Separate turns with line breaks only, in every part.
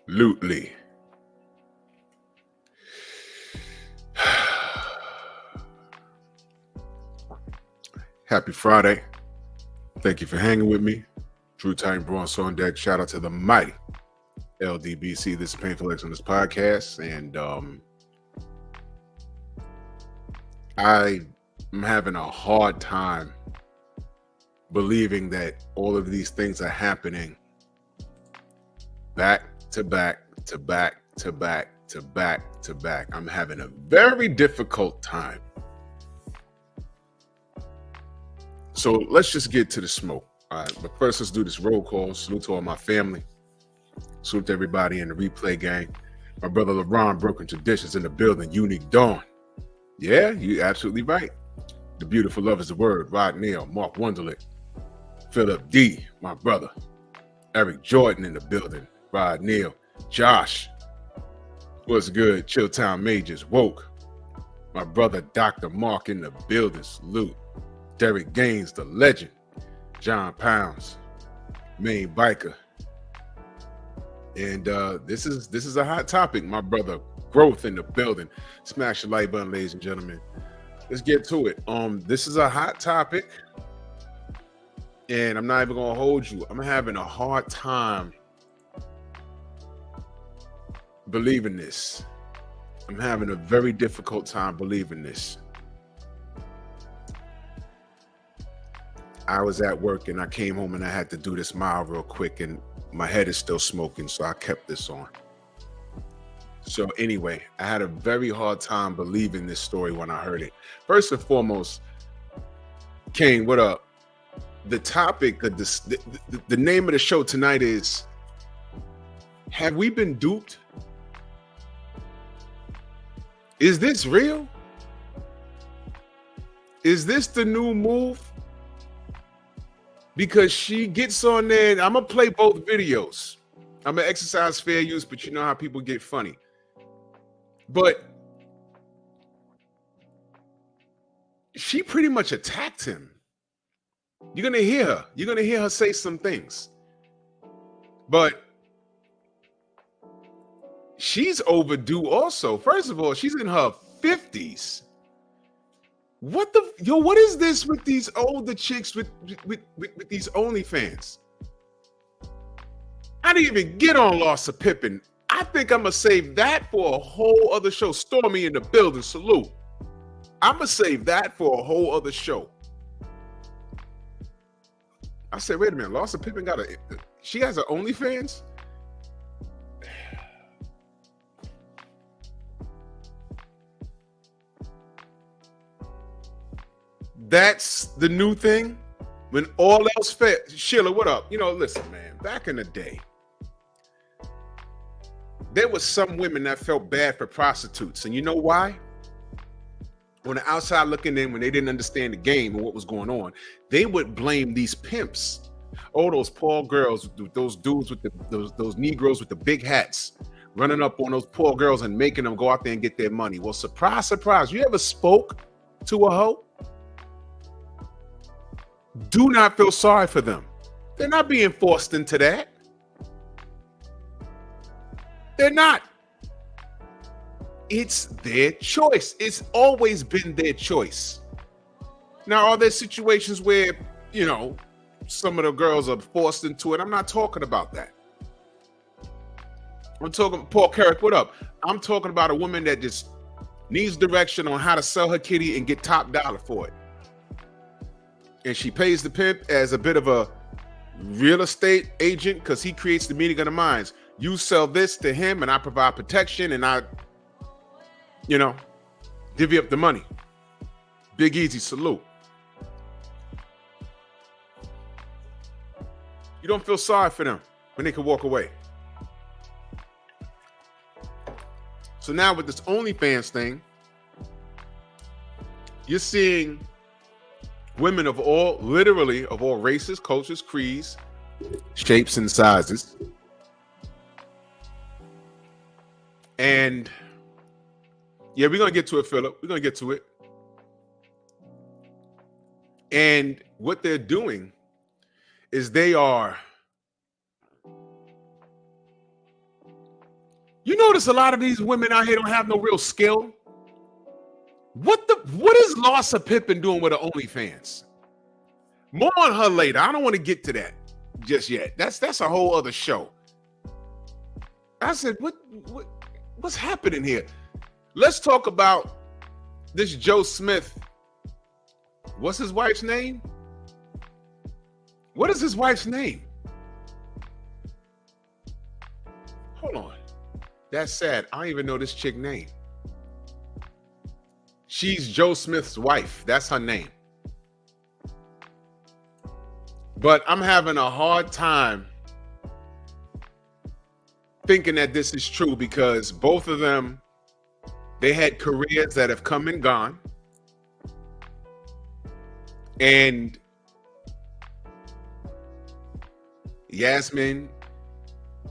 Absolutely. Happy Friday. Thank you for hanging with me. Drew Titan Bronx on deck. Shout out to the mighty LDBC. This is Painful X on this podcast. And I'm having a hard time believing that all of these things are happening back to back to back to back to back to back. I'm having a very difficult time. So let's just get to the smoke. All right, but first let's do this roll call. Salute to all my family. Salute to everybody in the replay gang. My brother LeBron, Broken Traditions in the building. Unique Dawn. Yeah, you're absolutely right. The beautiful love is the word. Rod Neal, Mark Wonderlick, Philip D, my brother. Eric Jordan in the building. Rod Neal, Josh. What's good? Chilltown Majors, Woke. My brother Dr. Mark in the building. Salute. Derek Gaines, the legend. John Pounds, Main Biker. And this is a hot topic, my brother. Growth in the building. Smash the like button, ladies and gentlemen. Let's get to it. This is a hot topic, and I'm not even gonna hold you. I'm having a hard time believing this. I'm having a very difficult time believing this. I was at work and I came home and I had to do this mile real quick, and my head is still smoking, so I kept this on. So anyway, I had a very hard time believing this story when I heard it. First and foremost, Kane, what up? The topic, the name of the show tonight is, have we been duped? Is this real? Is this the new move? Because she gets on there, and I'm going to play both videos. I'm going to exercise fair use, but you know how people get funny. But she pretty much attacked him. You're going to hear her. You're going to hear her say some things. But she's overdue also. First of all, she's in her 50s. What is this with these older chicks with these OnlyFans? I didn't even get on Loss of Pippin. I think I'm going to save that for a whole other show. Stormy in the building. Salute. I'm going to save that for a whole other show. I said, wait a minute. Loss of Pippin she has an OnlyFans? That's the new thing. When all else fails. Sheila, what up? Listen, man, back in the day, there was some women that felt bad for prostitutes. And you know why? On the outside looking in, when they didn't understand the game and what was going on, they would blame these pimps. Oh, those poor girls, those dudes with those Negroes with the big hats, running up on those poor girls and making them go out there and get their money. Well, surprise, surprise. You ever spoke to a hoe? Do not feel sorry for them. They're not being forced into that. They're not. It's their choice. It's always been their choice. Now, are there situations where, you know, some of the girls are forced into it? I'm not talking about that. I'm talking, Paul Carrick, what up? I'm talking about a woman that just needs direction on how to sell her kitty and get top dollar for it. And she pays the pimp as a bit of a real estate agent because he creates the meeting of the minds. You sell this to him and I provide protection and I, you know, divvy up the money. Big Easy, salute. You don't feel sorry for them when they can walk away. So now with this OnlyFans thing, you're seeing women of all, literally of all races, cultures, creeds, shapes, and sizes. And yeah, we're going to get to it, Philip. We're going to get to it. And what they're doing is they are, you notice a lot of these women out here don't have no real skill. What is Larsa Pippen doing with her OnlyFans? More on her later. I don't want to get to that just yet. That's a whole other show. I said, what's happening here? Let's talk about this Joe Smith. What's his wife's name? What is his wife's name? Hold on. That's sad. I don't even know this chick name. She's Joe Smith's wife. That's her name. But I'm having a hard time thinking that this is true because both of them, they had careers that have come and gone. And Yasmin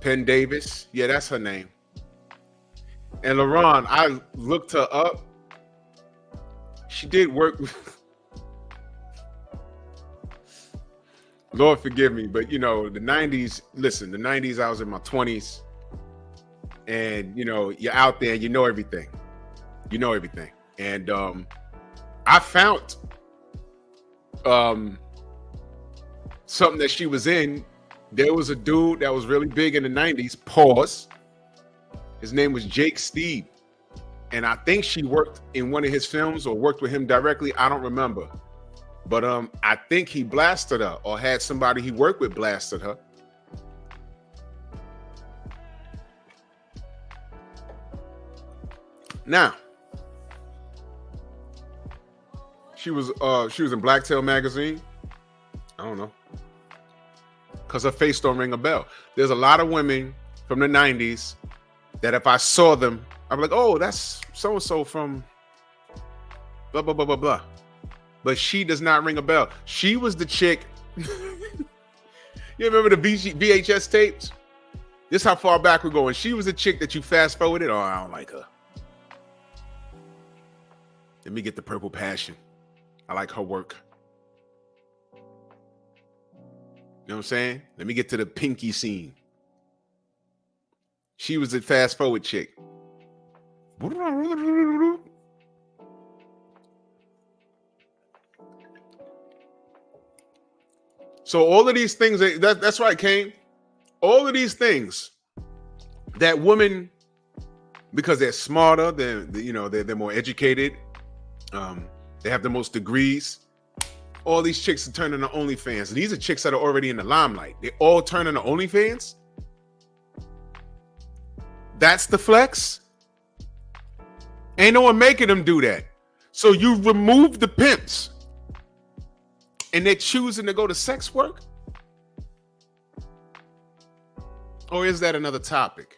Penn Davis, yeah, that's her name. And LaRon, I looked her up. She did work with, Lord forgive me, but you know, the 90s, listen, the 90s, I was in my 20s. And you know, you're out there and you know everything. You know everything. And I found something that she was in. There was a dude that was really big in the 90s, pause. His name was Jake Steed. And I think she worked in one of his films or worked with him directly. I don't remember. But I think he blasted her or had somebody he worked with blasted her. Now, she was in Blacktail magazine. I don't know. Because her face don't ring a bell. There's a lot of women from the 90s that if I saw them, I'm like, oh, that's so-and-so from blah, blah, blah, blah, blah. But she does not ring a bell. She was the chick. You remember the VHS tapes? This is how far back we're going. She was the chick that you fast forwarded. Oh, I don't like her. Let me get the Purple Passion. I like her work. You know what I'm saying? Let me get to the Pinky scene. She was a fast forward chick. So all of these things, that's right, Kane. All of these things that women, because they're smarter, they're more educated, they have the most degrees. All these chicks are turning to OnlyFans. These are chicks that are already in the limelight. They all turning to OnlyFans. That's the flex. Ain't no one making them do that. So you remove the pimps and they're choosing to go to sex work? Or is that another topic?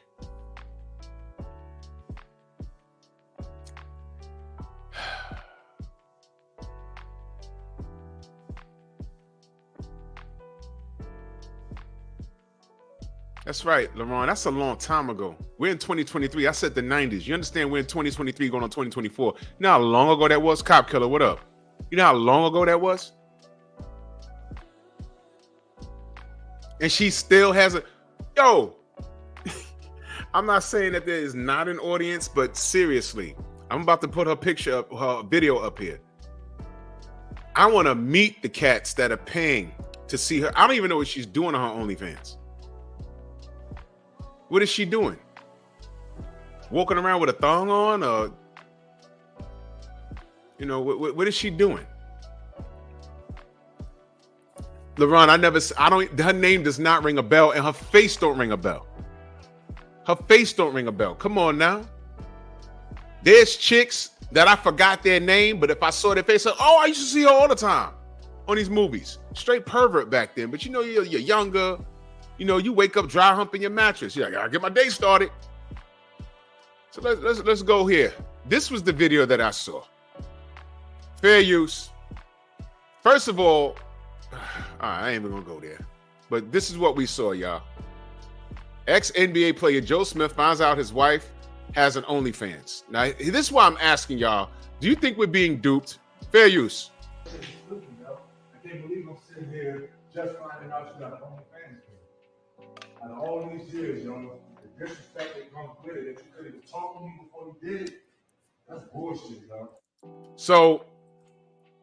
That's right, LaRon. That's a long time ago. We're in 2023. I said the 90s. You understand we're in 2023 going on 2024. You know how long ago that was? Cop Killer, what up? You know how long ago that was? And she still has a, yo, I'm not saying that there is not an audience, but seriously, I'm about to put her picture up, her video up here. I want to meet the cats that are paying to see her. I don't even know what she's doing on her OnlyFans. What is she doing? Walking around with a thong on, or you know, what is she doing? LeBron, her name does not ring a bell, and her face don't ring a bell. Her face don't ring a bell. Come on now. There's chicks that I forgot their name, but if I saw their face, I used to see her all the time on these movies. Straight pervert back then. But you know, you're younger. You know, you wake up dry humping your mattress. You're like, I gotta get my day started. So let's go here. This was the video that I saw. Fair use. First of all, I ain't even gonna go there. But this is what we saw, y'all. Ex-NBA player Joe Smith finds out his wife has an OnlyFans. Now, this is why I'm asking y'all, do you think we're being duped? Fair use.
I can't believe I'm sitting here just finding out you got an OnlyFans. Out of all these years, yo, the disrespect that comes with it, that you could have talked to me before you did it, that's bullshit, yo.
So,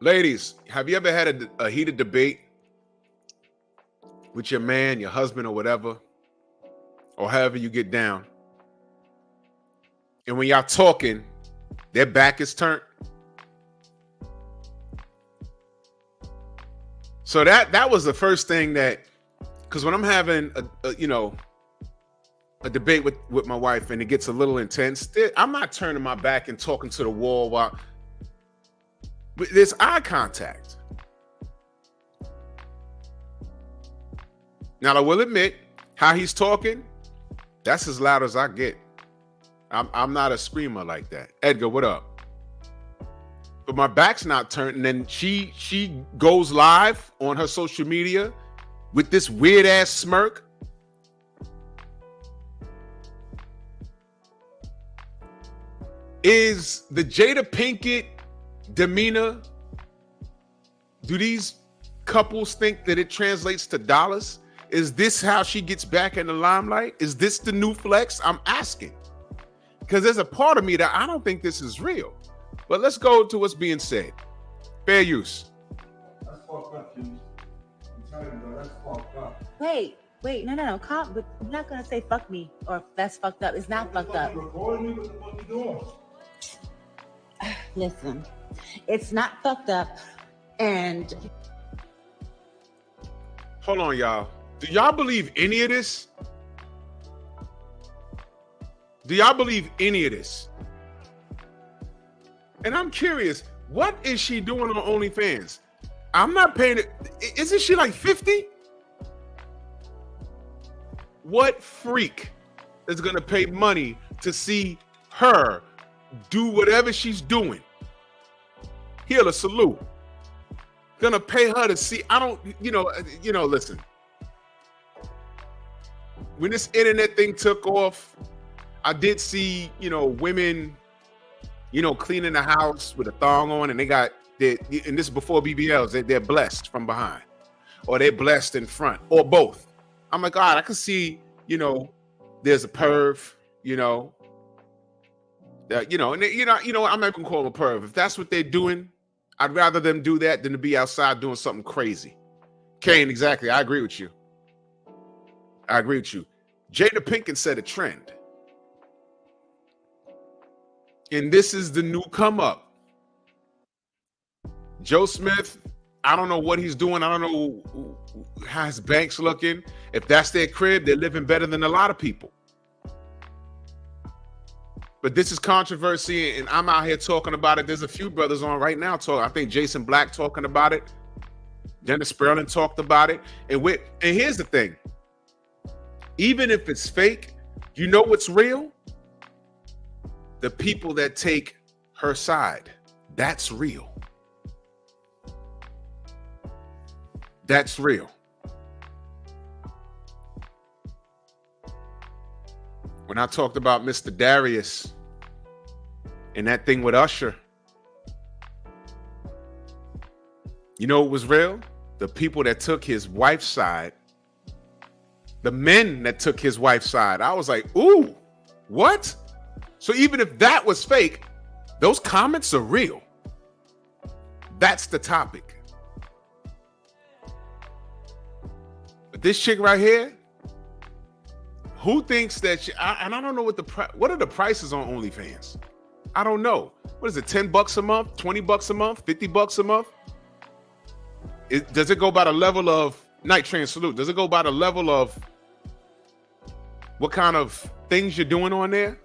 ladies, have you ever had a heated debate with your man, your husband, or whatever, or however you get down, and when y'all talking, their back is turned? So that was the first thing that, because when I'm having a debate with my wife and it gets a little intense, I'm not turning my back and talking to the wall while there's eye contact. Now, I will admit, how he's talking, that's as loud as I get. I'm not a screamer like that. Edgar, what up? But my back's not turned, and then she goes live on her social media with this weird ass smirk. Is the Jada Pinkett demeanor, do these couples think that it translates to dollars? Is this how she gets back in the limelight? Is this the new flex? I'm asking. Because there's a part of me that I don't think this is real. But let's go to what's being said. Fair use.
That's fucked up, dude. I'm telling you, bro, that's fucked up.
Wait, no. But you're not gonna say fuck me or that's fucked up. It's not fucked up.
Recording me? What the fuck you doing?
Listen, it's not fucked up. And
hold on, y'all. Do y'all believe any of this? Do y'all believe any of this? And I'm curious, what is she doing on OnlyFans? I'm not paying it. Isn't she like 50? What freak is gonna pay money to see her do whatever she's doing? Heal a salute. Gonna pay her to see. I don't, listen. When this internet thing took off, I did see, women, cleaning the house with a thong on, and and this is before BBLs, they're blessed from behind, or they're blessed in front, or both. I'm like, God, I can see, there's a perv, and I'm not gonna call them a perv. If that's what they're doing, I'd rather them do that than to be outside doing something crazy. Kane, exactly. I agree with you. Jada Pinkett set a trend. And this is the new come up. Joe Smith, I don't know what he's doing. I don't know how his bank's looking. If that's their crib, they're living better than a lot of people. But this is controversy, and I'm out here talking about it. There's a few brothers on right now talking. I think Jason Black talking about it. Dennis Sperling talked about it. And here's the thing. Even if it's fake, you know what's real? The people that take her side. That's real. That's real. When I talked about Mr. Darius and that thing with Usher, you know what was real? The people that took his wife's side the men that took his wife's side. I was like, ooh, what? So even if that was fake, those comments are real. That's the topic. But this chick right here, who thinks that and I don't know what are the prices on OnlyFans? I don't know. What is it, $10 a month, $20 a month, $50 a month? Does it go by the level of Night Train Salute? Does it go by the level of what kind of things you're doing on there?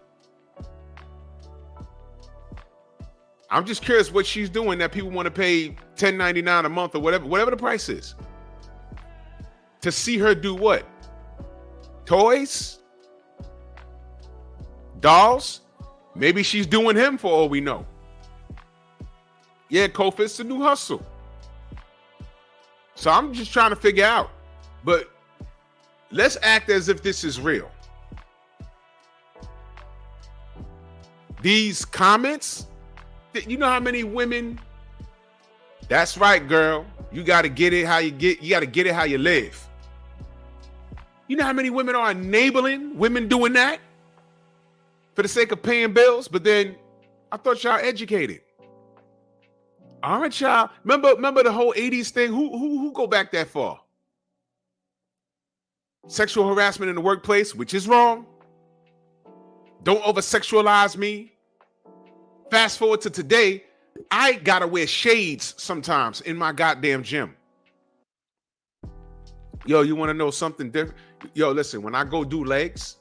I'm just curious what she's doing that people want to pay $10.99 a month or whatever the price is. To see her do what? Toys? Dolls? Maybe she's doing him for all we know. Yeah, Kofi, it's a new hustle. So I'm just trying to figure out. But let's act as if this is real. These comments, you know how many women? That's right, girl. You got to get it how you got to get it how you live. You know how many women are enabling women doing that for the sake of paying bills? But then I thought y'all educated. Aren't y'all? Remember the whole 80s thing? Who go back that far? Sexual harassment in the workplace, which is wrong. Don't over-sexualize me. Fast forward to today, I gotta wear shades sometimes in my goddamn gym. Yo, you want to know something different? Yo, listen, when I go do legs,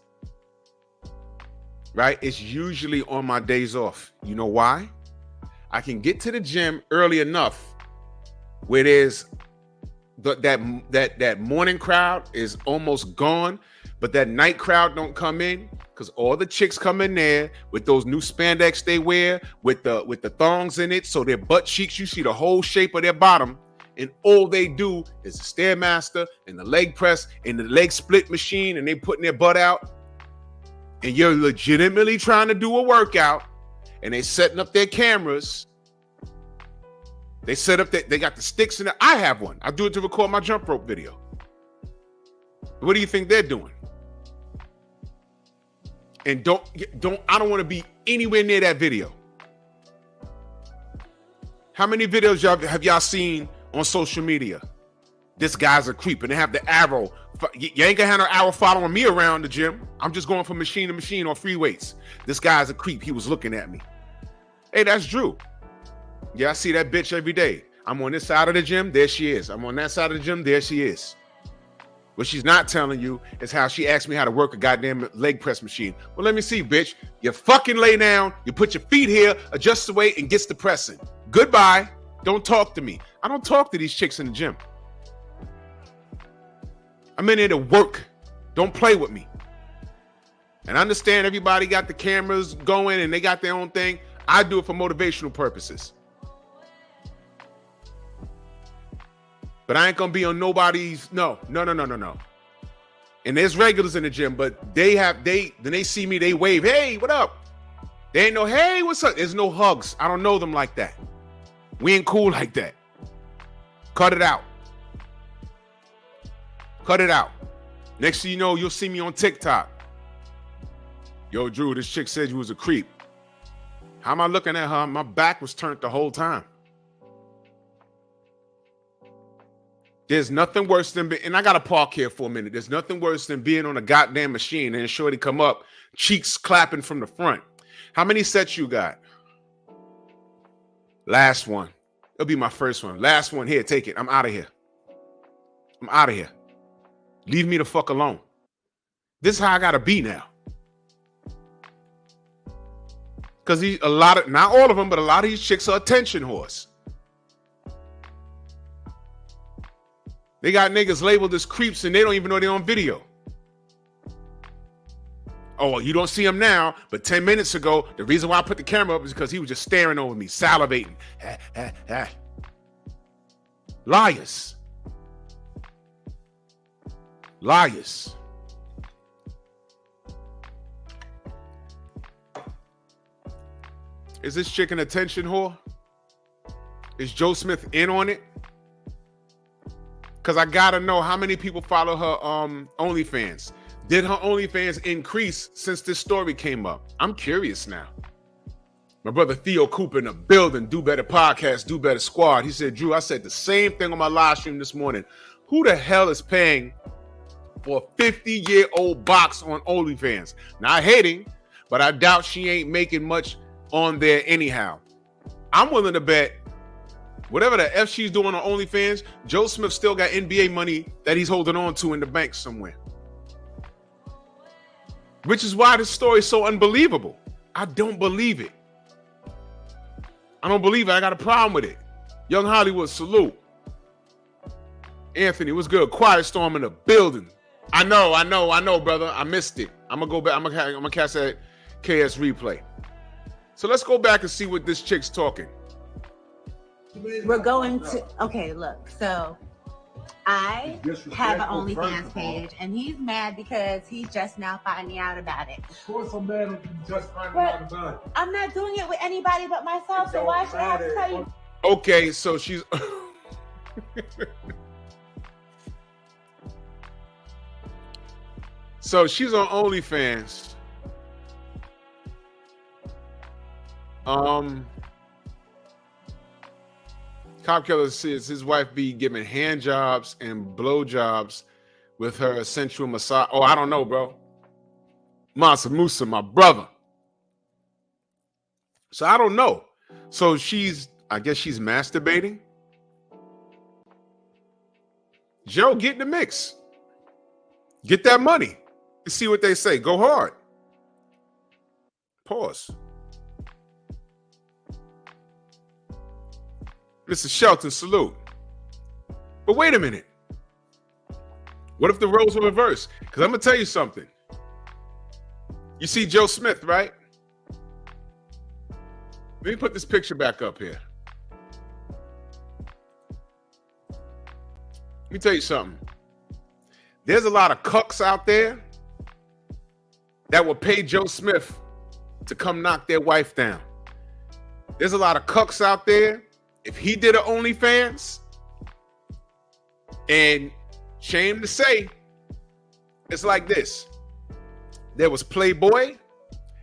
right, it's usually on my days off. You know why? I can get to the gym early enough where there's that morning crowd is almost gone, but that night crowd don't come in because all the chicks come in there with those new spandex they wear with the thongs in it, so their butt cheeks, you see the whole shape of their bottom. And all they do is the Stairmaster and the leg press and the leg split machine, and they putting their butt out. And you're legitimately trying to do a workout, and they setting up their cameras. They set up they got the sticks in it. I have one. I do it to record my jump rope video. What do you think they're doing? And I don't want to be anywhere near that video. How many videos have y'all seen on social media? This guy's a creep, and they have the arrow. You ain't gonna have no arrow following me around the gym. I'm just going from machine to machine on free weights. This guy's a creep. He was looking at me. Hey, that's Drew. Yeah, I see that bitch every day. I'm on this side of the gym, there she is. I'm on that side of the gym, there she is. What she's not telling you is how she asked me how to work a goddamn leg press machine. Well, let me see, bitch. You fucking lay down, you put your feet here, adjust the weight, and gets the pressing. Goodbye. Don't talk to me. I don't talk to these chicks in the gym. I'm in there to work. Don't play with me. And I understand everybody got the cameras going and they got their own thing. I do it for motivational purposes. But I ain't gonna be on nobody's, no. And there's regulars in the gym, but then they see me, they wave, hey, what up? They ain't no, hey, what's up? There's no hugs. I don't know them like that. We ain't cool like that. Cut it out. Cut it out. Next thing you know, you'll see me on TikTok. Yo, Drew, this chick said you was a creep. How am I looking at her? My back was turned the whole time. There's nothing worse than and I gotta park here for a minute. There's nothing worse than being on a goddamn machine and shorty come up, cheeks clapping from the front. How many sets you got? Last one. It'll be my first one. Last one. Here, take it. I'm out of here. I'm out of here. Leave me the fuck alone. This is how I gotta be now. Because not all of them, but a lot of these chicks are attention whores. They got niggas labeled as creeps and they don't even know they're on video. Oh, you don't see him now, but 10 minutes ago, the reason why I put the camera up is because he was just staring over me, salivating. Liars. Liars. Is this chick an attention whore? Is Joe Smith in on it? because I gotta know how many people follow her OnlyFans. Did her OnlyFans increase since this story came up? I'm curious now. My brother Theo Cooper in the building, Do Better Podcast, Do Better Squad. He said, Drew, I said the same thing on my live stream this morning. Who the hell is paying for a 50-year-old box on OnlyFans? Not hating, but I doubt she ain't making much on there anyhow. I'm willing to bet whatever the F she's doing on OnlyFans, Joe Smith still got NBA money that he's holding on to in the bank somewhere. Which is why this story is so unbelievable. I don't believe it. I don't believe it. I got a problem with it. Young Hollywood, salute. Anthony, what's good? Quiet Storm in the building. I know, brother. I missed it. I'm gonna go back. I'm gonna catch that KS replay. So let's go back and see what this chick's talking.
We're going to, okay, look, so I have an OnlyFans page, and he's mad because he's just now finding out about it.
Of course I'm mad at you just finding out about it.
I'm not doing it with anybody but myself, so why should I have to tell you?
Okay, so she's... So she's on OnlyFans. Cop Killer says his wife be giving hand jobs and blow jobs with her sensual massage. Oh, I don't know, bro. Mansa Musa, my brother. So I don't know. So I guess she's masturbating. Joe, get in the mix. Get that money. Let's see what they say. Go hard. Pause. Mr. Shelton, salute. But wait a minute. What if the roles were reversed? Because I'm going to tell you something. You see Joe Smith, right? Let me put this picture back up here. Let me tell you something. There's a lot of cucks out there that will pay Joe Smith to come knock their wife down. There's a lot of cucks out there. If he did an OnlyFans, and shame to say, it's like this. There was Playboy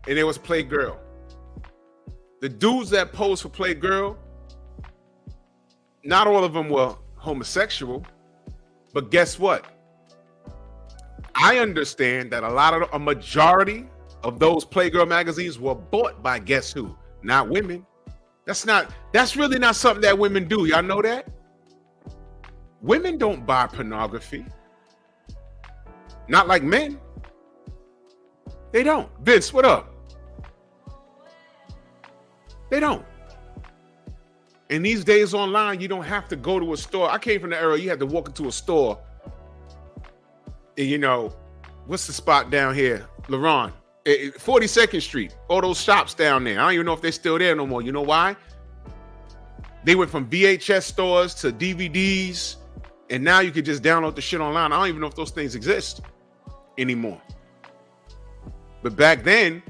and there was Playgirl. The dudes that posed for Playgirl, not all of them were homosexual, but guess what? I understand that a majority of those Playgirl magazines were bought by guess who? Not women. That's really not something that women do. Y'all know that? Women don't buy pornography. Not like men. They don't. Vince, what up? They don't. And these days online, you don't have to go to a store. I came from the era you had to walk into a store. And what's the spot down here? LaRon. 42nd Street, all those shops down there. I don't even know if they're still there no more. You know why? They went from VHS stores to DVDs, and now you can just download the shit online. I don't even know if those things exist anymore. But back then,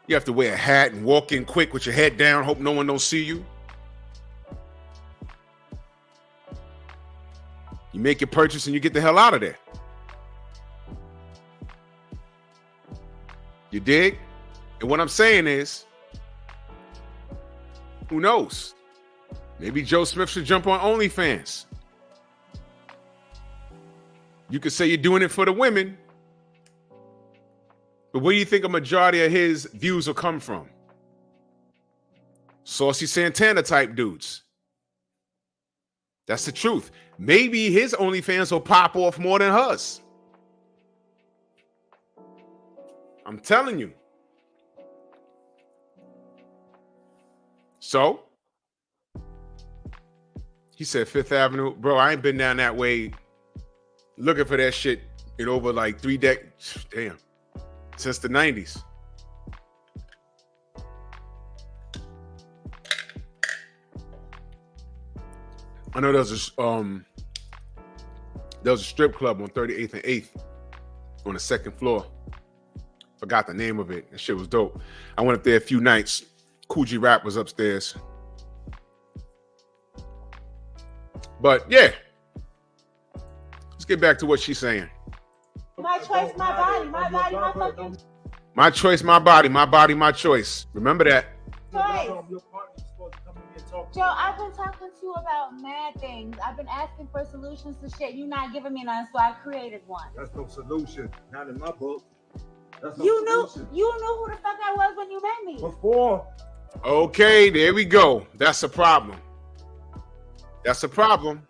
you have to wear a hat and walk in quick with your head down, hope no one don't see you. You make your purchase and you get the hell out of there. You dig? And what I'm saying is, who knows? Maybe Joe Smith should jump on OnlyFans. You could say you're doing it for the women, but where do you think a majority of his views will come from? Saucy Santana type dudes. That's the truth. Maybe his OnlyFans will pop off more than hers. I'm telling you. So, he said Fifth Avenue. Bro, I ain't been down that way looking for that shit in over like 3 decades. Damn. Since the 90s. I know there was a strip club on 38th and 8th on the second floor. Forgot the name of it. That shit was dope. I went up there a few nights. Cool G Rap was upstairs. But yeah, Let's get back to what she's saying.
My choice, my body, my body, my fucking
My choice, my body, my choice. Remember that.
choice. Joe, I've been talking to you about mad things. I've been asking for solutions to shit. You're not giving me none, so I created one.
That's no solution. Not in my book. That's no
You knew
solution.
who the fuck I was when you met me.
Before.
Okay, there we go. That's a problem. That's a problem.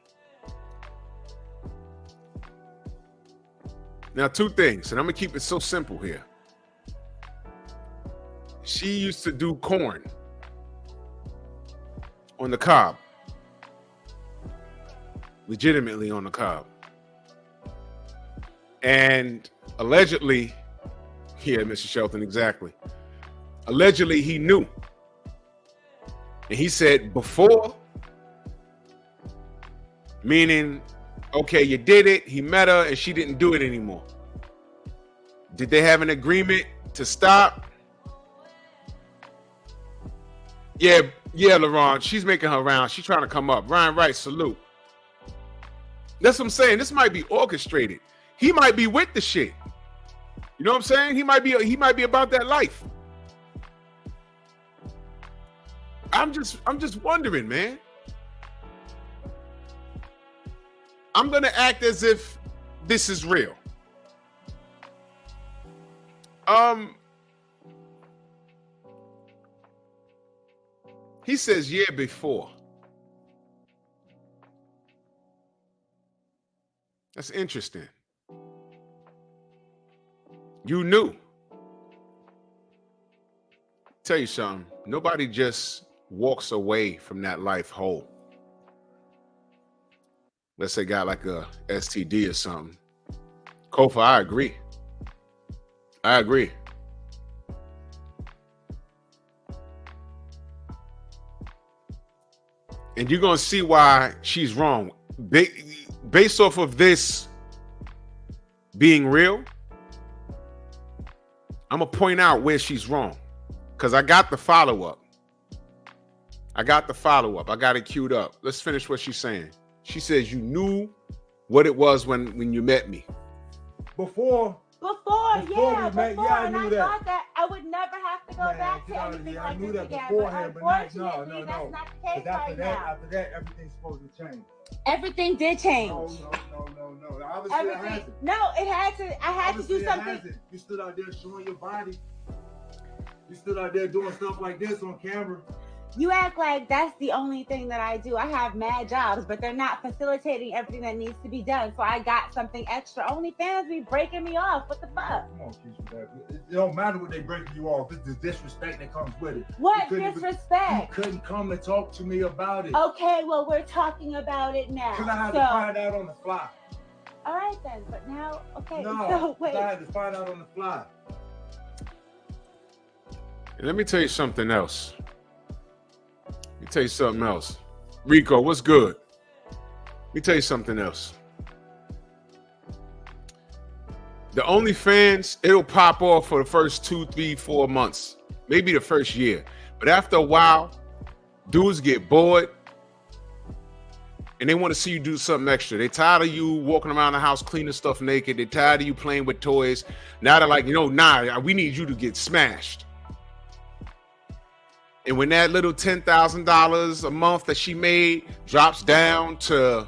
Now, two things, and I'm gonna keep it so simple here. She used to do corn on the cob. Legitimately on the cob. And allegedly, yeah, Mr. Shelton, exactly. Allegedly, he knew. And he said before, meaning, okay, you did it, he met her, and she didn't do it anymore. Did they have an agreement to stop? Yeah, LaRon, she's making her round. She's trying to come up. Ryan Wright, salute. That's what I'm saying. This might be orchestrated. He might be with the shit. You know what I'm saying? He might be about that life. I'm just wondering, man. I'm gonna act as if this is real. He says year before. That's interesting. You knew. Tell you something. Nobody just walks away from that life whole. Let's say got like a STD or something. Kofa, I agree. And you're going to see why she's wrong. Based off of this being real, I'm going to point out where she's wrong. Because I got the follow-up. I got it queued up. Let's finish what she's saying. She says you knew what it was when you met me.
Before
Yeah,
we met,
before,
I
and
knew
I
that.
thought that I would never have to go
Man,
back to
get out of
anything
here.
like
I knew
this
that
again.
beforehand,
But
but not,
unfortunately,
no.
that's not the case
Because
right now.
after that, everything's supposed to change.
Everything did change.
No. Obviously, it
Everything.
hasn't.
No, it had to. I had
Obviously,
to do
it
something.
hasn't. You stood out there showing your body. You stood out there doing stuff like this on camera.
You act like that's the only thing that I do. I have mad jobs, but they're not facilitating everything that needs to be done. So I got something extra. OnlyFans be breaking me off. What the fuck?
Come on, Keisha, it don't matter what they breaking you off. It's the disrespect that comes with it.
What
You
disrespect?
couldn't come and talk to me about it.
Okay, well, we're talking about it now.
Because I had to find out on the fly.
All right then, but now, okay,
No,
so wait.
I had to find out on the fly.
And let me tell you something else. Rico, what's good? Let me tell you something else. The OnlyFans, it'll pop off for the first 2, 3, 4 months, maybe the first year. But after a while, dudes get bored and they want to see you do something extra. They're tired of you walking around the house cleaning stuff naked. They're tired of you playing with toys. Now they're like, we need you to get smashed. And when that little $10,000 a month that she made drops down to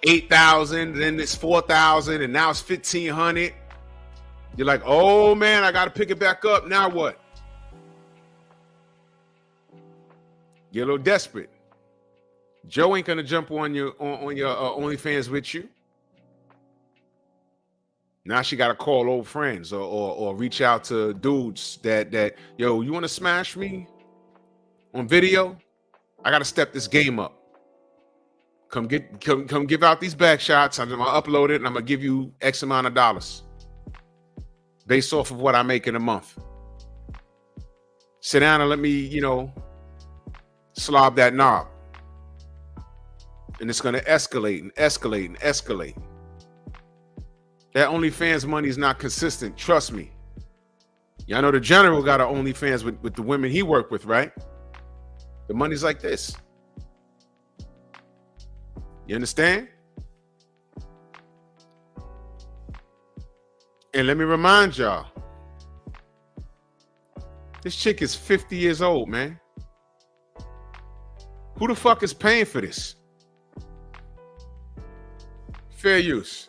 $8,000, then it's $4,000, and now it's $1,500, you're like, oh man, I got to pick it back up. Now what? You're a little desperate. Joe ain't gonna jump on your OnlyFans with you. Now she got to call old friends or reach out to dudes that yo, you want to smash me on video? I got to step this game up. Come give out these back shots. I'm gonna upload it and I'm gonna give you X amount of dollars based off of what I make in a month. Sit down and let me, slob that knob. And it's gonna escalate and escalate and escalate. That OnlyFans money is not consistent. Trust me. Y'all know the general got an OnlyFans with the women he worked with, right? The money's like this. You understand? And let me remind y'all, this chick is 50 years old, man. Who the fuck is paying for this? Fair use.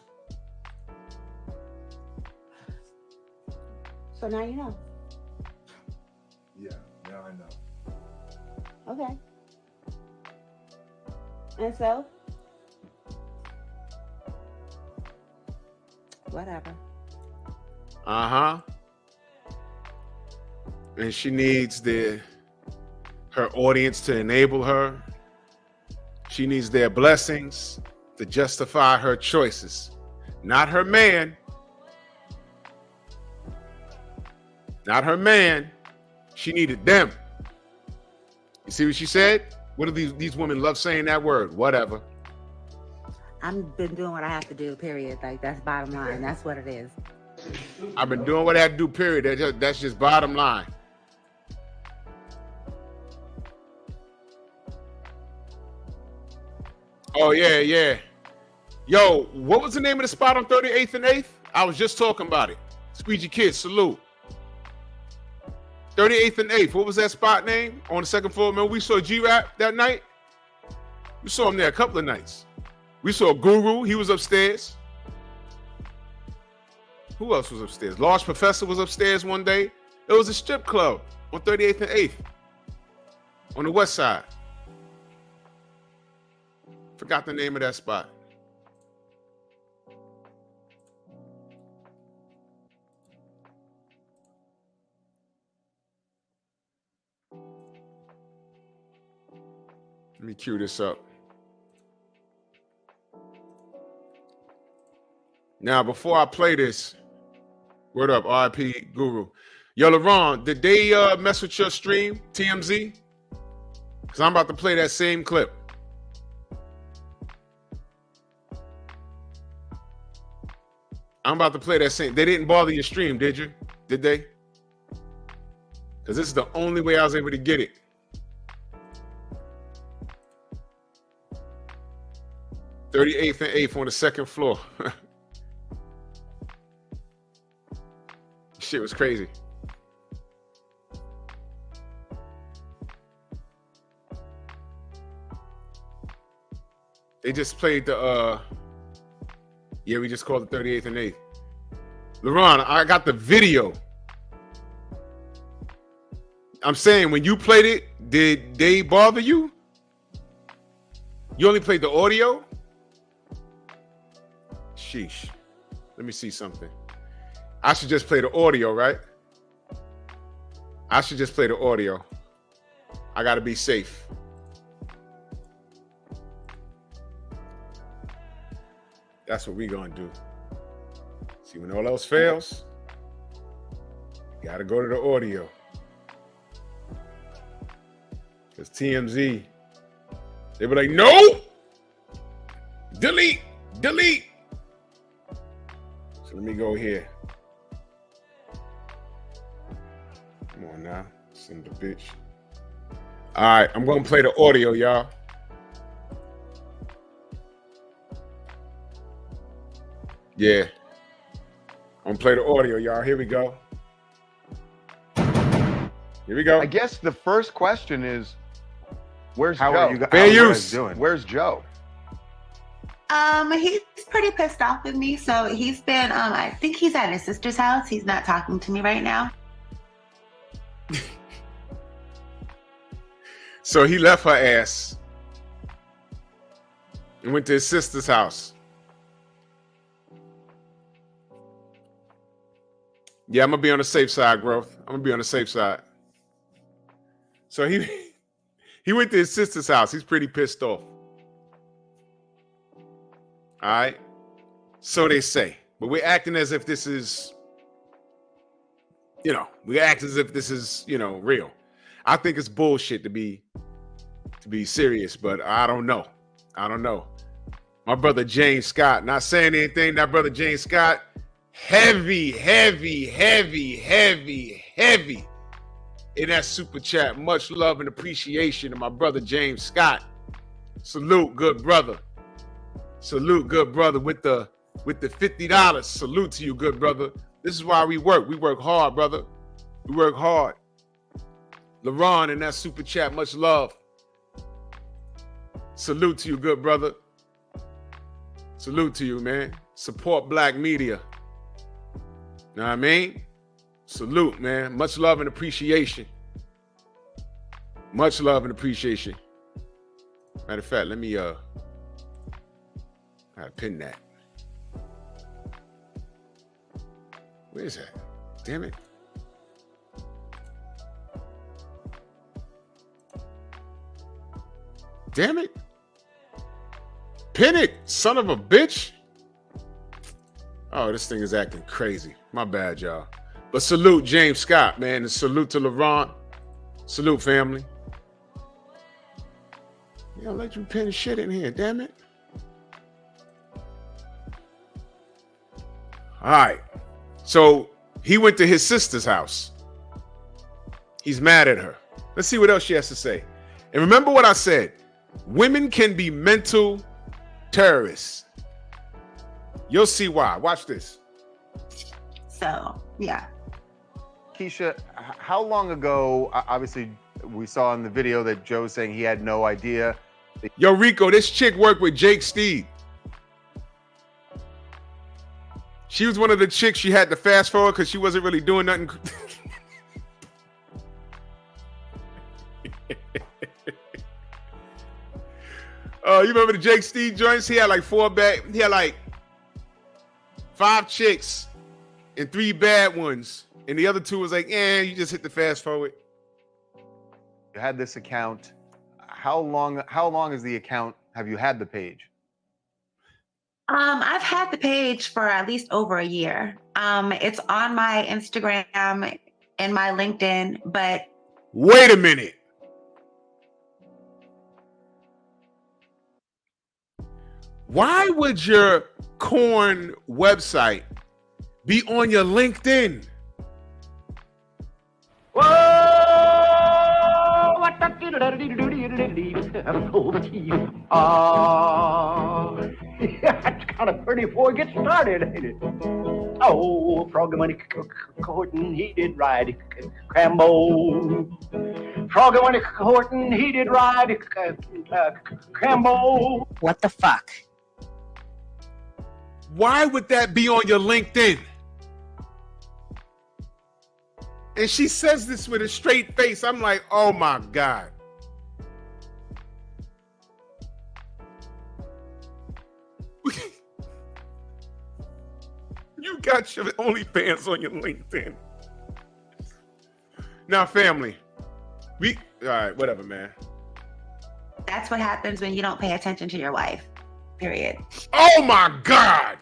So now you know.
Yeah, now I know.
Okay. And so? Whatever.
Uh-huh. And she needs her audience to enable her. She needs their blessings to justify her choices. Not her man. Not her man. She needed them. You see what she said? What do these women love saying that word? Whatever.
I've been doing what I have to do, period. Like, that's bottom line. That's what it is.
I've been doing what I have to do, period. That's just bottom line. Oh, yeah, yeah. Yo, what was the name of the spot on 38th and 8th? I was just talking about it. Squeegee Kids, salute. 38th and 8th. What was that spot name on the second floor? Remember we saw G-Rap that night? We saw him there a couple of nights. We saw Guru. He was upstairs. Who else was upstairs? Large Professor was upstairs one day. It was a strip club on 38th and 8th on the west side. Forgot the name of that spot. Let me cue this up. Now, before I play this, word up, RIP Guru. Yo, LeBron, did they mess with your stream, TMZ? Because I'm about to play that same clip. I'm about to play that same. They didn't bother your stream, did you? Did they? Because this is the only way I was able to get it. "38th and 8th on the second floor." Shit was crazy. They just played the yeah, we just called it 38th and 8th. LeBron, I got the video. I'm saying, when you played it, did they bother you? You only played the audio? Sheesh. Let me see something. I should just play the audio, right? I should just play the audio. I gotta be safe. That's what we gonna do. See, when all else fails, you gotta go to the audio. Because TMZ, they were like, no! Delete! Delete! So let me go here. Come on now, son of a bitch. All right, I'm gonna play the audio, y'all. Yeah. I'm gonna play the audio, y'all. Here we go. Here we go.
I guess the first question is, where's
How
Joe?
are you
Fair use.
doing?
Where's Joe?
He's pretty pissed off with me. So he's been, I think he's at his sister's house. He's not talking to me right now.
So he left her ass and went to his sister's house. Yeah, I'm gonna be on the safe side, growth. I'm gonna be on the safe side. So he went to his sister's house. He's pretty pissed off. All right. So they say, but we're acting as if this is, we act as if this is, real. I think it's bullshit to be serious, but I don't know. My brother James Scott, not saying anything. That brother James Scott, heavy in that super chat. Much love and appreciation to my brother James Scott. Salute, good brother. Salute, good brother, with the $50. Salute to you, good brother. This is why we work. We work hard, brother. We work hard. LaRon in that super chat, much love. Salute to you, good brother. Salute to you, man. Support black media. Know what I mean? Salute, man. Much love and appreciation. Much love and appreciation. Matter of fact, let me I pin that. Where is that? Damn it. Damn it. Pin it, son of a bitch. Oh, this thing is acting crazy. My bad, y'all. But salute James Scott, man. And salute to LaRon. Salute, family. Yeah, let you pin shit in here, damn it. All right. So he went to his sister's house. He's mad at her. Let's see what else she has to say. And remember what I said. Women can be mental terrorists. You'll see why. Watch this.
So, yeah.
Keisha, how long ago, obviously we saw in the video that Joe's saying he had no idea.
Yo, Rico, this chick worked with Jake Steed. She was one of the chicks she had to fast forward because she wasn't really doing nothing. Oh, you remember the Jake Steed joints? He had like he had like 5 chicks and 3 bad ones. And the other 2 was like, you just hit the fast forward.
You had this account. How long is the account? Have you had the page?
I've had the page for at least over a year. It's on my Instagram and my LinkedIn, but
wait a minute. Why would your corn website be on your LinkedIn?
It's kind of pretty before it gets started, ain't it? Oh, Froggy Money Horton, he did ride Crambo. Froggy Money Horton, he did ride Crambo.
what the fuck?
Why would that be on your LinkedIn? And she says this with a straight face. I'm like, oh my God. You got your OnlyFans on your LinkedIn. Now, family, all right, whatever, man.
That's what happens when you don't pay attention to your wife. Period.
Oh my God.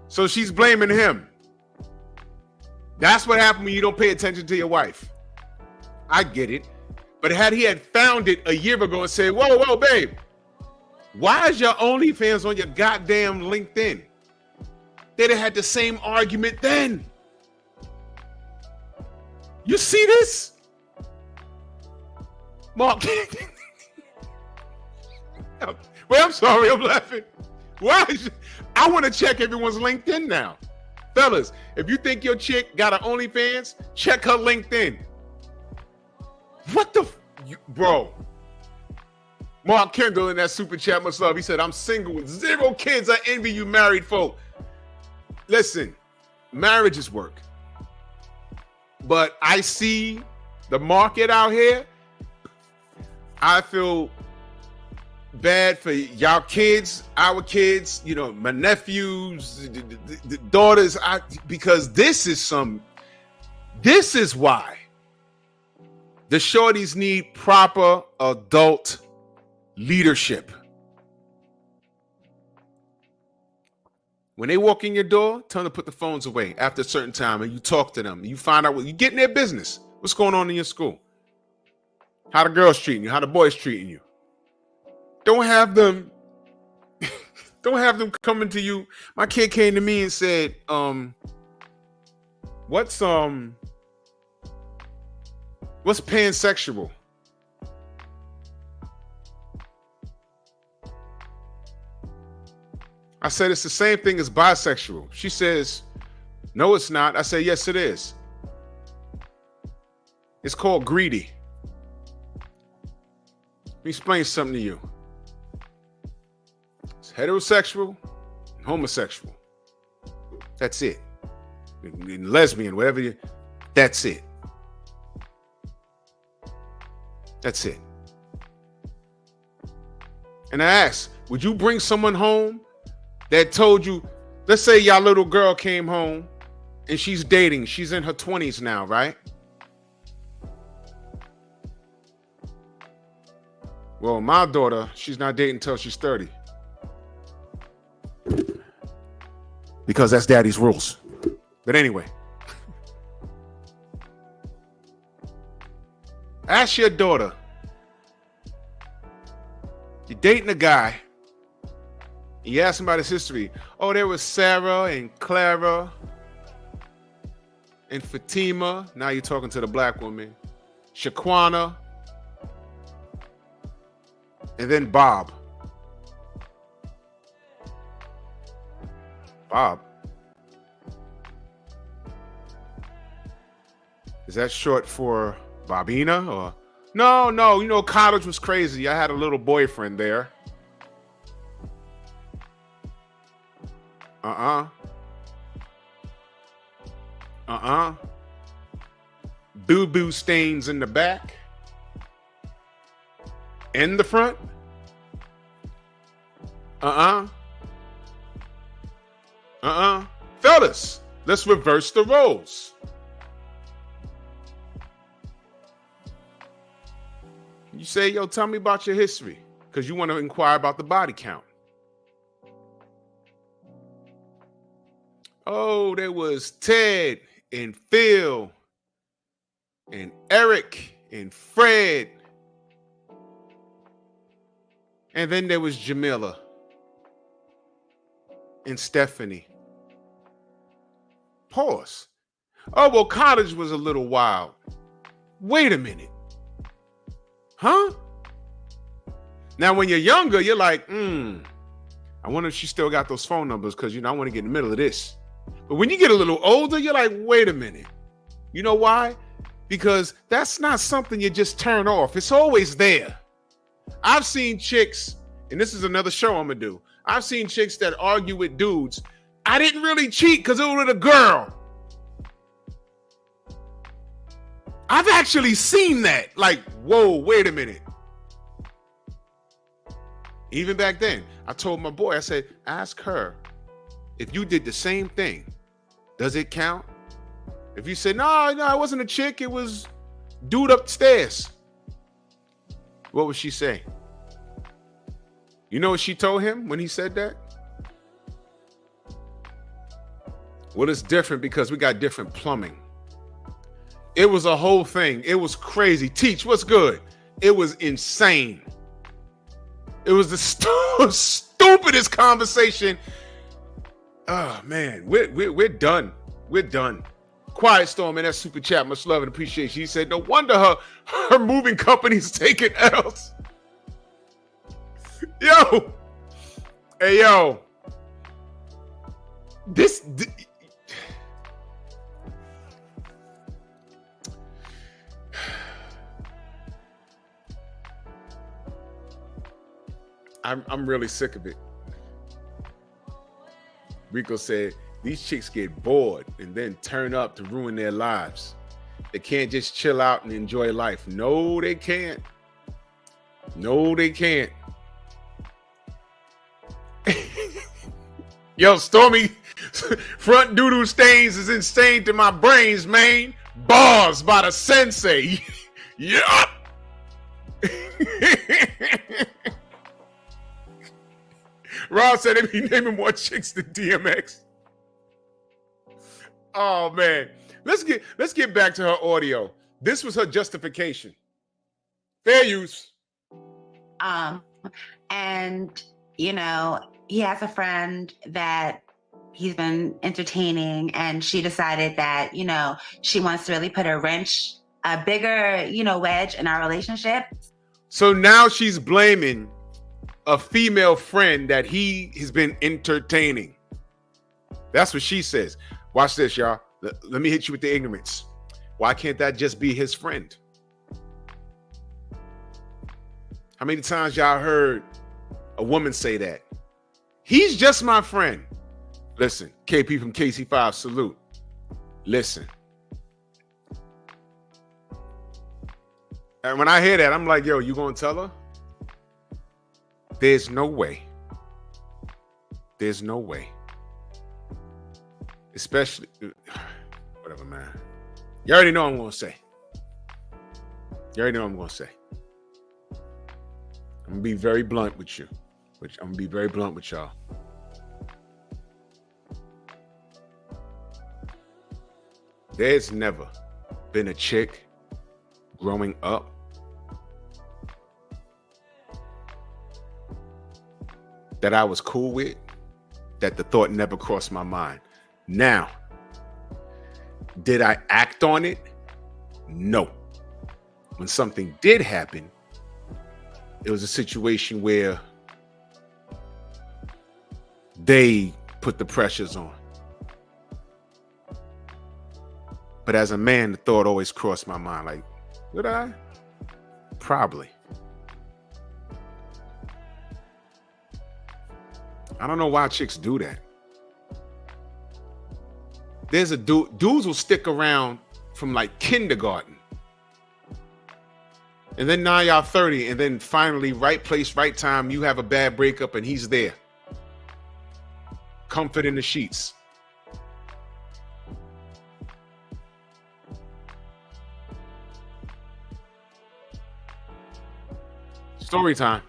So she's blaming him. That's what happened when you don't pay attention to your wife. I get it. But had he had found it a year ago and said, whoa, babe, why is your OnlyFans on your goddamn LinkedIn? They'd have had the same argument then. You see this? Mark. Wait, I'm sorry, I'm laughing. Why? I want to check everyone's LinkedIn now. Fellas, if you think your chick got an OnlyFans, check her LinkedIn. What the bro? Mark Kendall in that super chat, much love. He said, I'm single with 0 kids. I envy you married folk. Listen, marriage is work. But I see the market out here. I feel bad for y'all kids, our kids, you know, my nephews, the daughters, because this is why the shorties need proper adult leadership. When they walk in your door, tell them to put the phones away after a certain time, and you talk to them. You find out you get in their business. What's going on in your school? How the girls treating you? How the boys treating you? Don't have them coming to you. My kid came to me and said, what's pansexual? I said, it's the same thing as bisexual. She says, No, it's not. I say, yes, it is. It's called greedy. Let me explain something to you. It's heterosexual and homosexual. That's it. And lesbian, whatever you, that's it. That's it. And I ask, would you bring someone home that told you, let's say your little girl came home and she's dating, she's in her 20s now, right? Well, my daughter, she's not dating until she's 30. Because that's daddy's rules. But anyway. Ask your daughter. You're dating a guy. You ask him about his history. Oh, there was Sarah and Clara and Fatima. Now you're talking to the black woman. Shaquana. And then Bob. Bob. Is that short for Bobina or? No, you know, college was crazy. I had a little boyfriend there. Boo-boo stains in the back. In the front. Fellas, let's reverse the roles. You say, yo, tell me about your history, because you want to inquire about the body count. Oh, there was Ted and Phil and Eric and Fred. And then there was Jamila and Stephanie. Pause. Oh, well, college was a little wild. Wait a minute. Huh? Now, when you're younger, you're like, I wonder if she still got those phone numbers because, you know, I want to get in the middle of this. But when you get a little older, you're like, wait a minute. You know why? Because that's not something you just turn off. It's always there. I've seen chicks, and this is another show I'm going to do. I've seen chicks that argue with dudes. I didn't really cheat because it was with a girl. I've actually seen that. Like, whoa, wait a minute. Even back then, I told my boy, I said, ask her if you did the same thing. Does it count? If you said, no, it wasn't a chick, it was dude upstairs. What would she say? You know what she told him when he said that? Well, it's different because we got different plumbing. It was a whole thing. It was crazy. Teach, what's good? It was insane. It was the stupidest conversation. Oh, man. We're done. We're done. Quiet Storm in that super chat. Much love and appreciation. She said, no wonder her moving company's taking L's. Yo. Hey, yo. I'm really sick of it. Rico said, these chicks get bored and then turn up to ruin their lives. They can't just chill out and enjoy life. No, they can't. No, they can't. Yo, Stormy, front doo-doo stains is insane to my brains, man. Bars by the sensei. Yup. Rob said they be naming more chicks than DMX. Oh man. Let's get back to her audio. This was her justification. Fair use.
And you know, he has a friend that he's been entertaining, and she decided that, you know, she wants to really put a bigger, you know, wedge in our relationship.
So now she's blaming a female friend that he has been entertaining. That's what she says. Watch this, y'all. Let me hit you with the ignorance. Why can't that just be his friend? How many times y'all heard a woman say that? He's just my friend. Listen, KP from KC5, salute. Listen. And when I hear that, I'm like, yo, you gonna tell her? There's no way. There's no way. Especially, whatever, man. You already know what I'm gonna say. You already know what I'm gonna say. I'm gonna be very blunt with you. I'm gonna be very blunt with y'all. There's never been a chick growing up that I was cool with, that the thought never crossed my mind. Now, did I act on it? No. When something did happen, it was a situation where they put the pressures on. But as a man, the thought always crossed my mind. Like, would I? Probably. I don't know why chicks do that. There's a dudes will stick around from like kindergarten. And then now y'all 30, and then finally, right place, right time, you have a bad breakup and he's there. Comfort in the sheets. Story time.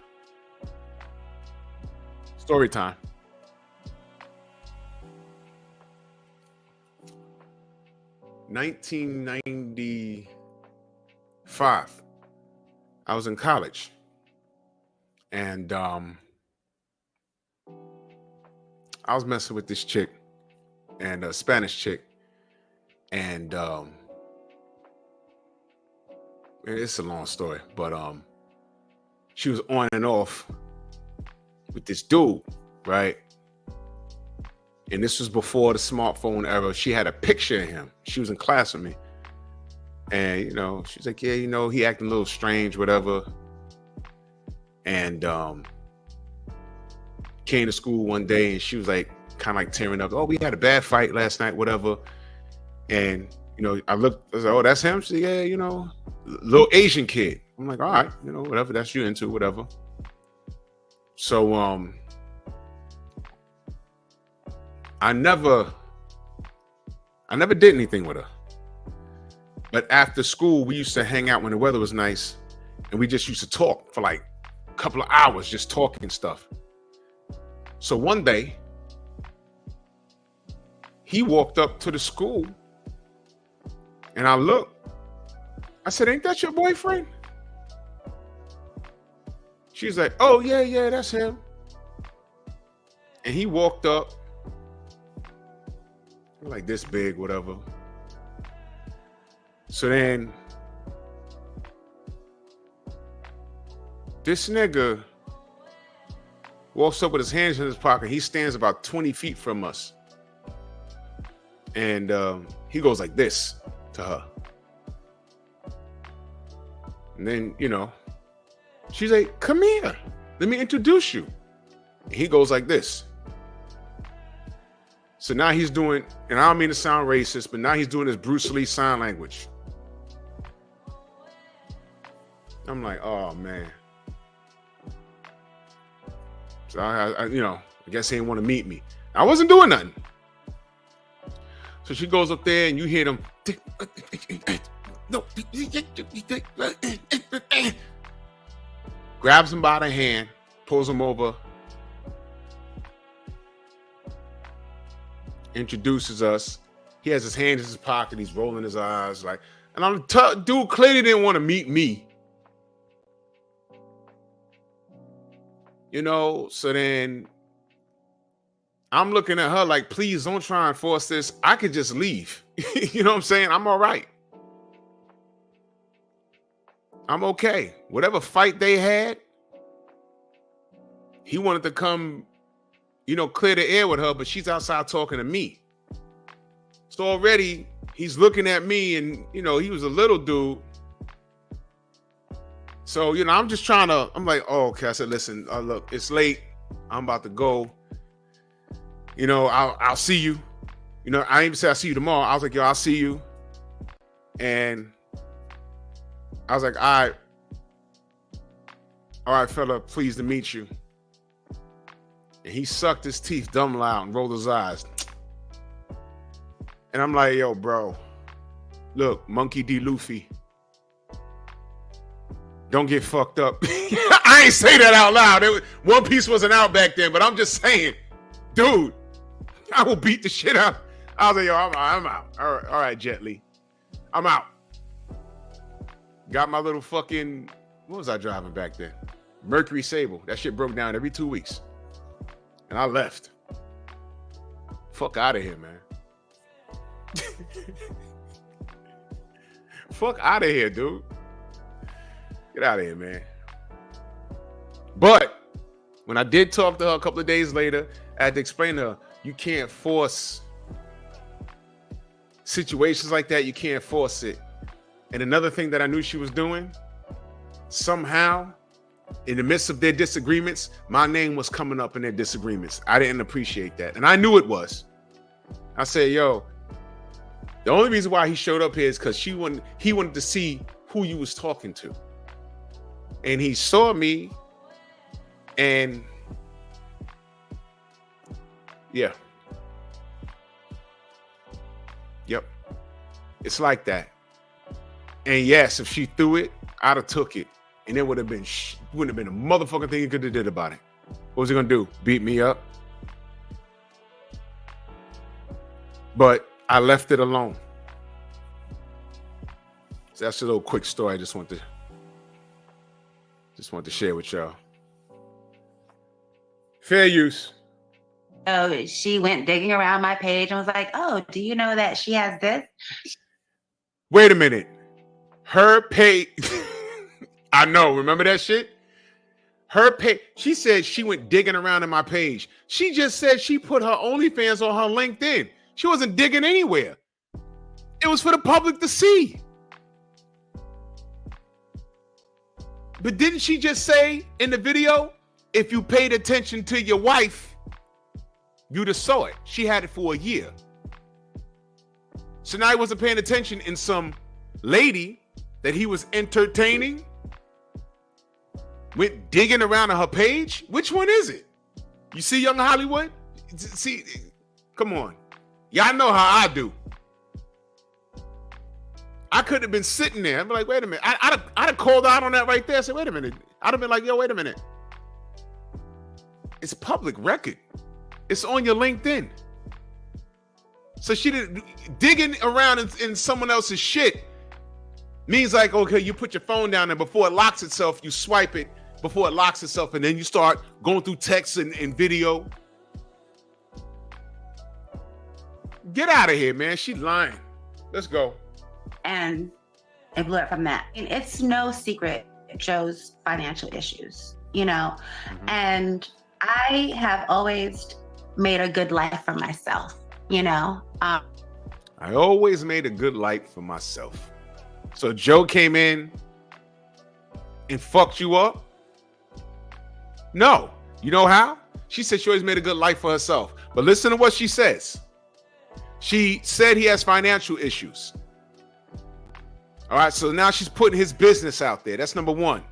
Story time. $1995. I was in college, and I was messing with this chick, and a Spanish chick, and it's a long story, but she was on and off with this dude, right? And this was before the smartphone era. She had a picture of him. She was in class with me. And, you know, she's like, yeah, you know, he acting a little strange, whatever. And came to school one day and she was like, kind of like tearing up. Oh, we had a bad fight last night, whatever. And, you know, I looked, I was like, oh, that's him? She said, yeah, you know, little Asian kid. I'm like, all right, you know, whatever, that's you into, whatever. So, I never did anything with her. But after school, we used to hang out when the weather was nice, and we just used to talk for like a couple of hours, just talking stuff. So one day, he walked up to the school, and I looked. I said, ain't that your boyfriend? She's like, oh, yeah, that's him. And he walked up, like this big, whatever. So then, this nigga walks up with his hands in his pocket. He stands about 20 feet from us. And he goes like this to her. And then, you know, she's like, come here, let me introduce you. And he goes like this. So now he's doing, and I don't mean to sound racist, but now he's doing his Bruce Lee sign language. I'm like, oh man. So I you know, I guess he didn't want to meet me. I wasn't doing nothing. So she goes up there and you hear them. Grabs him by the hand, pulls him over, introduces us. He has his hand in his pocket. He's rolling his eyes like, and I'm dude clearly didn't want to meet me. You know, so then I'm looking at her like, please don't try and force this. I could just leave. You know what I'm saying? I'm all right. I'm okay. Whatever fight they had, he wanted to come, you know, clear the air with her, but she's outside talking to me. So already he's looking at me, and you know, he was a little dude. So, you know, I'm just trying to, I'm like, oh, okay. I said, listen, look, it's late. I'm about to go. You know, I'll see you. You know, I didn't even say I'll see you tomorrow. I was like, yo, I'll see you. And I was like, all right, fella, pleased to meet you. And he sucked his teeth dumb loud and rolled his eyes. And I'm like, yo, bro, look, Monkey D. Luffy, don't get fucked up. I ain't say that out loud. One Piece wasn't out back then, but I'm just saying, dude, I will beat the shit out. I was like, yo, I'm out. All right, Jet Li, I'm out. Got my little fucking, what was I driving back then? Mercury Sable. That shit broke down every 2 weeks. And I left. Fuck out of here, man. Fuck out of here, dude. Get out of here, man. But when I did talk to her a couple of days later, I had to explain to her, you can't force situations like that. You can't force it. And another thing that I knew she was doing, somehow, in the midst of their disagreements, my name was coming up in their disagreements. I didn't appreciate that. And I knew it was. I said, yo, the only reason why he showed up here is because he wanted to see who you was talking to. And he saw me, and yeah. Yep. It's like that. And yes, if she threw it, I'd have took it. And it wouldn't have been a motherfucking thing you could have did about it. What was he gonna do? Beat me up? But I left it alone. So that's a little quick story I just want to share with y'all. Fair use.
So she went digging around my page and was like, oh, do you know that she has this?
Wait a minute. Her page. I know. Remember that shit? Her page. She said she went digging around in my page. She just said she put her OnlyFans on her LinkedIn. She wasn't digging anywhere. It was for the public to see. But didn't she just say in the video, if you paid attention to your wife, you'd have saw it. She had it for a year. So now he wasn't paying attention, and some lady that he was entertaining went digging around on her page. Which one is it? You see Young Hollywood? See, come on. Y'all know how I do. I could have been sitting there. I'd be like, wait a minute. I'd have called out on that right there. I said, wait a minute. I'd have been like, yo, wait a minute. It's public record. It's on your LinkedIn. So she didn't digging around in someone else's shit means like, okay, you put your phone down, and before it locks itself, you swipe it before it locks itself, and then you start going through text and video. Get out of here, man. She's lying. Let's go.
And it blew up from that. And it's no secret Joe's financial issues, you know, and I have always made a good life for myself, you know.
I always made a good life for myself. So Joe came in and fucked you up? No. You know how? She said she always made a good life for herself. But listen to what she says. She said he has financial issues. All right, so now she's putting his business out there. That's number one.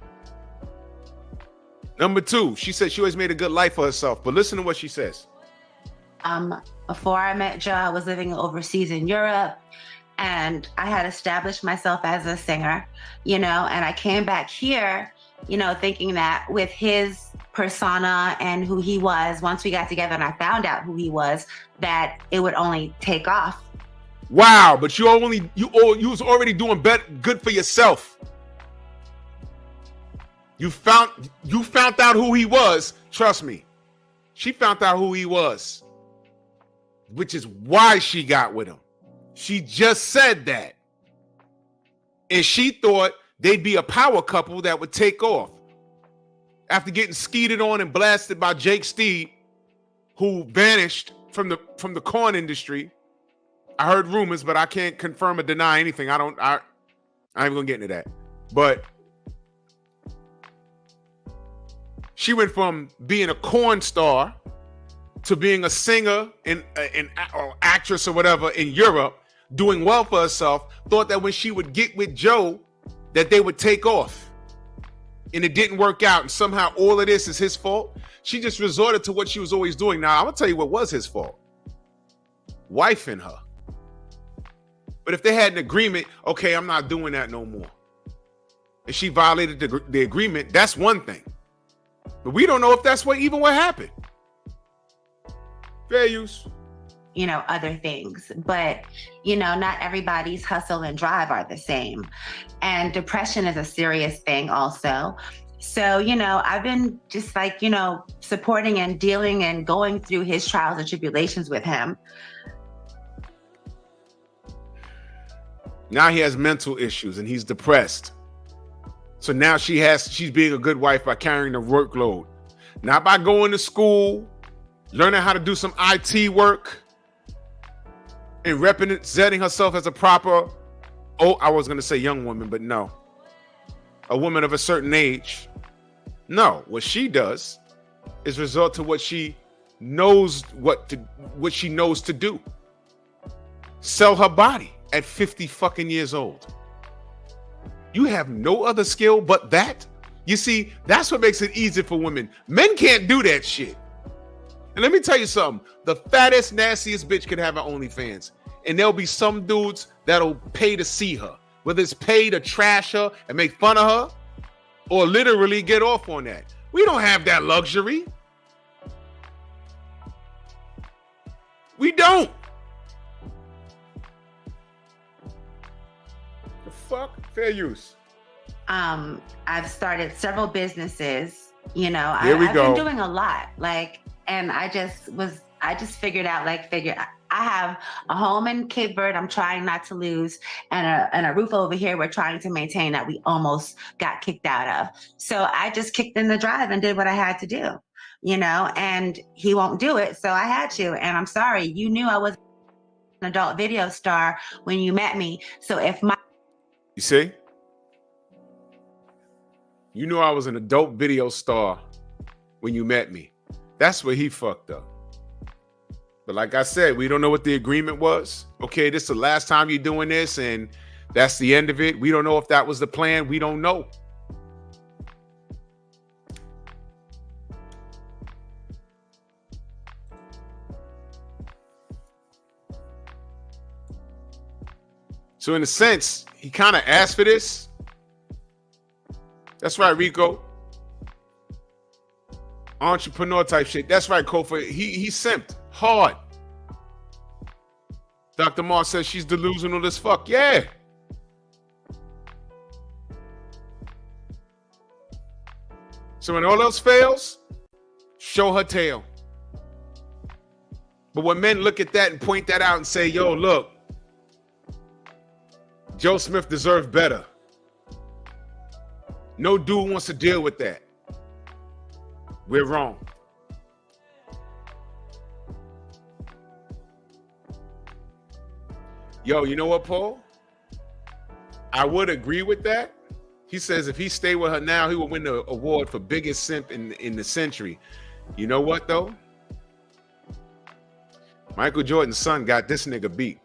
Number two, she said she always made a good life for herself. But listen to what she says.
Before I met Joe, I was living overseas in Europe, and I had established myself as a singer, you know, and I came back here, you know, thinking that with his persona and who he was, once we got together and I found out who he was, that it would only take off.
Wow, but you was already doing good for yourself. You found out who he was. Trust me. She found out who he was, which is why she got with him. She just said that. And she thought they'd be a power couple that would take off. After getting skeeted on and blasted by Jake Steed, who vanished from the corn industry, I heard rumors, but I can't confirm or deny anything. I ain't gonna get into that. But she went from being a corn star to being a singer or actress or whatever in Europe, doing well for herself, thought that when she would get with Joe, that they would take off. And it didn't work out. And somehow all of this is his fault. She just resorted to what she was always doing. Now, I'm going to tell you what was his fault. Wifing her. But if they had an agreement, okay, I'm not doing that no more. And she violated the agreement, that's one thing. But we don't know if that's what happened. Fair use.
You know, other things. But, you know, not everybody's hustle and drive are the same. And depression is a serious thing also. So, you know, I've been just like, you know, supporting and dealing and going through his trials and tribulations with him.
Now he has mental issues and he's depressed. So now she's being a good wife by carrying the workload. Not by going to school, learning how to do some IT work, and representing herself as a proper, I was going to say young woman, but no. A woman of a certain age. No, what she does is resort to what she knows what she knows to do. Sell her body at 50 fucking years old. You have no other skill but that? You see, that's what makes it easy for women. Men can't do that shit. And let me tell you something. The fattest, nastiest bitch can have an OnlyFans. And there'll be some dudes that'll pay to see her. Whether it's pay to trash her and make fun of her, or literally get off on that. We don't have that luxury. We don't. The fuck? Fair use.
I've started several businesses, you know.
Here we
I've
go.
been doing a lot. And I just figured out, I have a home in Cape Verde I'm trying not to lose, and a roof over here we're trying to maintain that we almost got kicked out of. So I just kicked in the drive and did what I had to do, you know, and he won't do it. So I had to, and I'm sorry, you knew I was an adult video star when you met me. So if
You see? You knew I was an adult video star when you met me. That's where he fucked up. But like I said, we don't know what the agreement was. Okay, this is the last time you're doing this, and that's the end of it. We don't know if that was the plan. We don't know. So in a sense, he kind of asked for this. That's right, Rico. Entrepreneur type shit. That's right, Kofa. He simped hard. Dr. Moss says she's delusional as fuck. Yeah. So when all else fails, show her tail. But when men look at that and point that out and say, yo, look, Joe Smith deserved better. No dude wants to deal with that. We're wrong. Yo, you know what, Paul? I would agree with that. He says if he stayed with her now, he would win the award for biggest simp in the century. You know what, though? Michael Jordan's son got this nigga beat.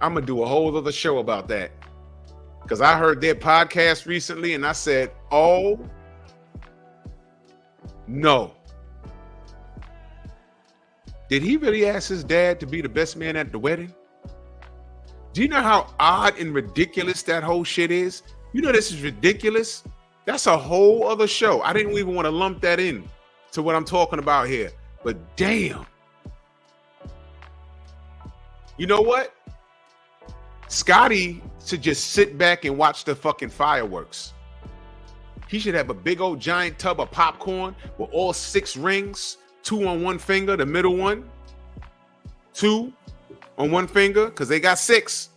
I'm going to do a whole other show about that. Because I heard their podcast recently and I said, oh, no. Did he really ask his dad to be the best man at the wedding? Do you know how odd and ridiculous that whole shit is? You know this is ridiculous? That's a whole other show. I didn't even want to lump that in to what I'm talking about here. But damn. You know what? Scotty should just sit back and watch the fucking fireworks. He should have a big old giant tub of popcorn with all 6 rings, 2 on one finger, the middle one, 2 on one finger, because they got 6.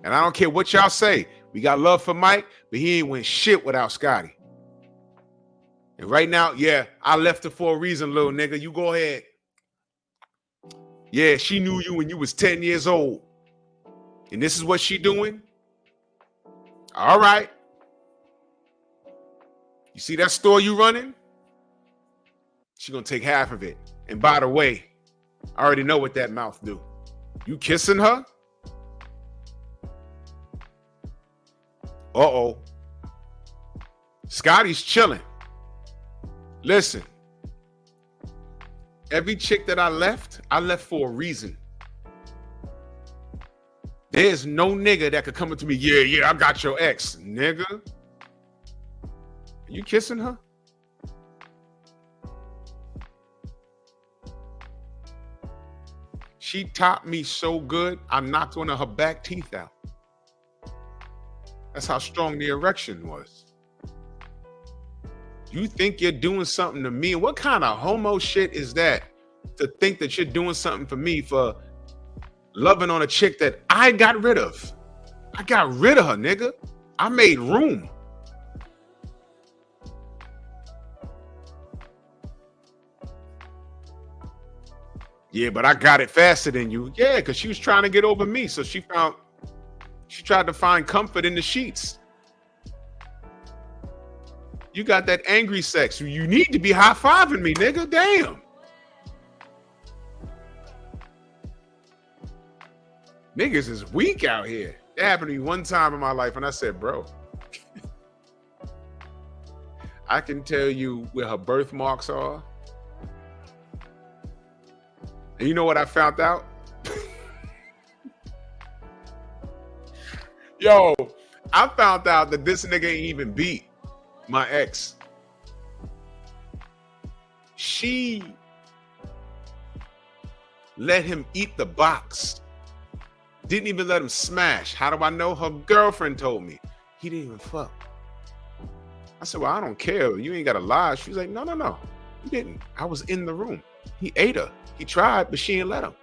And I don't care what y'all say. We got love for Mike, but he ain't win shit without Scotty. And right now, yeah, I left it for a reason, little nigga. You go ahead. Yeah, she knew you when you was 10 years old. And this is what she doing? All right. You see that store you running? She gonna take half of it. And by the way, I already know what that mouth do. You kissing her? Uh-oh. Scotty's chilling. Listen. Every chick that I left for a reason. There's no nigga that could come up to me, yeah, I got your ex. Nigga. You kissing her? She topped me so good, I knocked one of her back teeth out. That's how strong the erection was. You think you're doing something to me? What kind of homo shit is that? To think that you're doing something for me for loving on a chick that I got rid of. I got rid of her, nigga. I made room. Yeah, but I got it faster than you. Yeah, because she was trying to get over me. So she tried to find comfort in the sheets. You got that angry sex. You need to be high-fiving me, nigga. Damn. Niggas is weak out here. It happened to me one time in my life, and I said, bro, I can tell you where her birthmarks are. And you know what I found out? Yo, I found out that this nigga ain't even beat my ex. She let him eat the box. Didn't even let him smash. How do I know? Her girlfriend told me. He didn't even fuck. I said, well, I don't care. You ain't got to lie. She was like, no. He didn't. I was in the room. He ate her. He tried, but she didn't let him.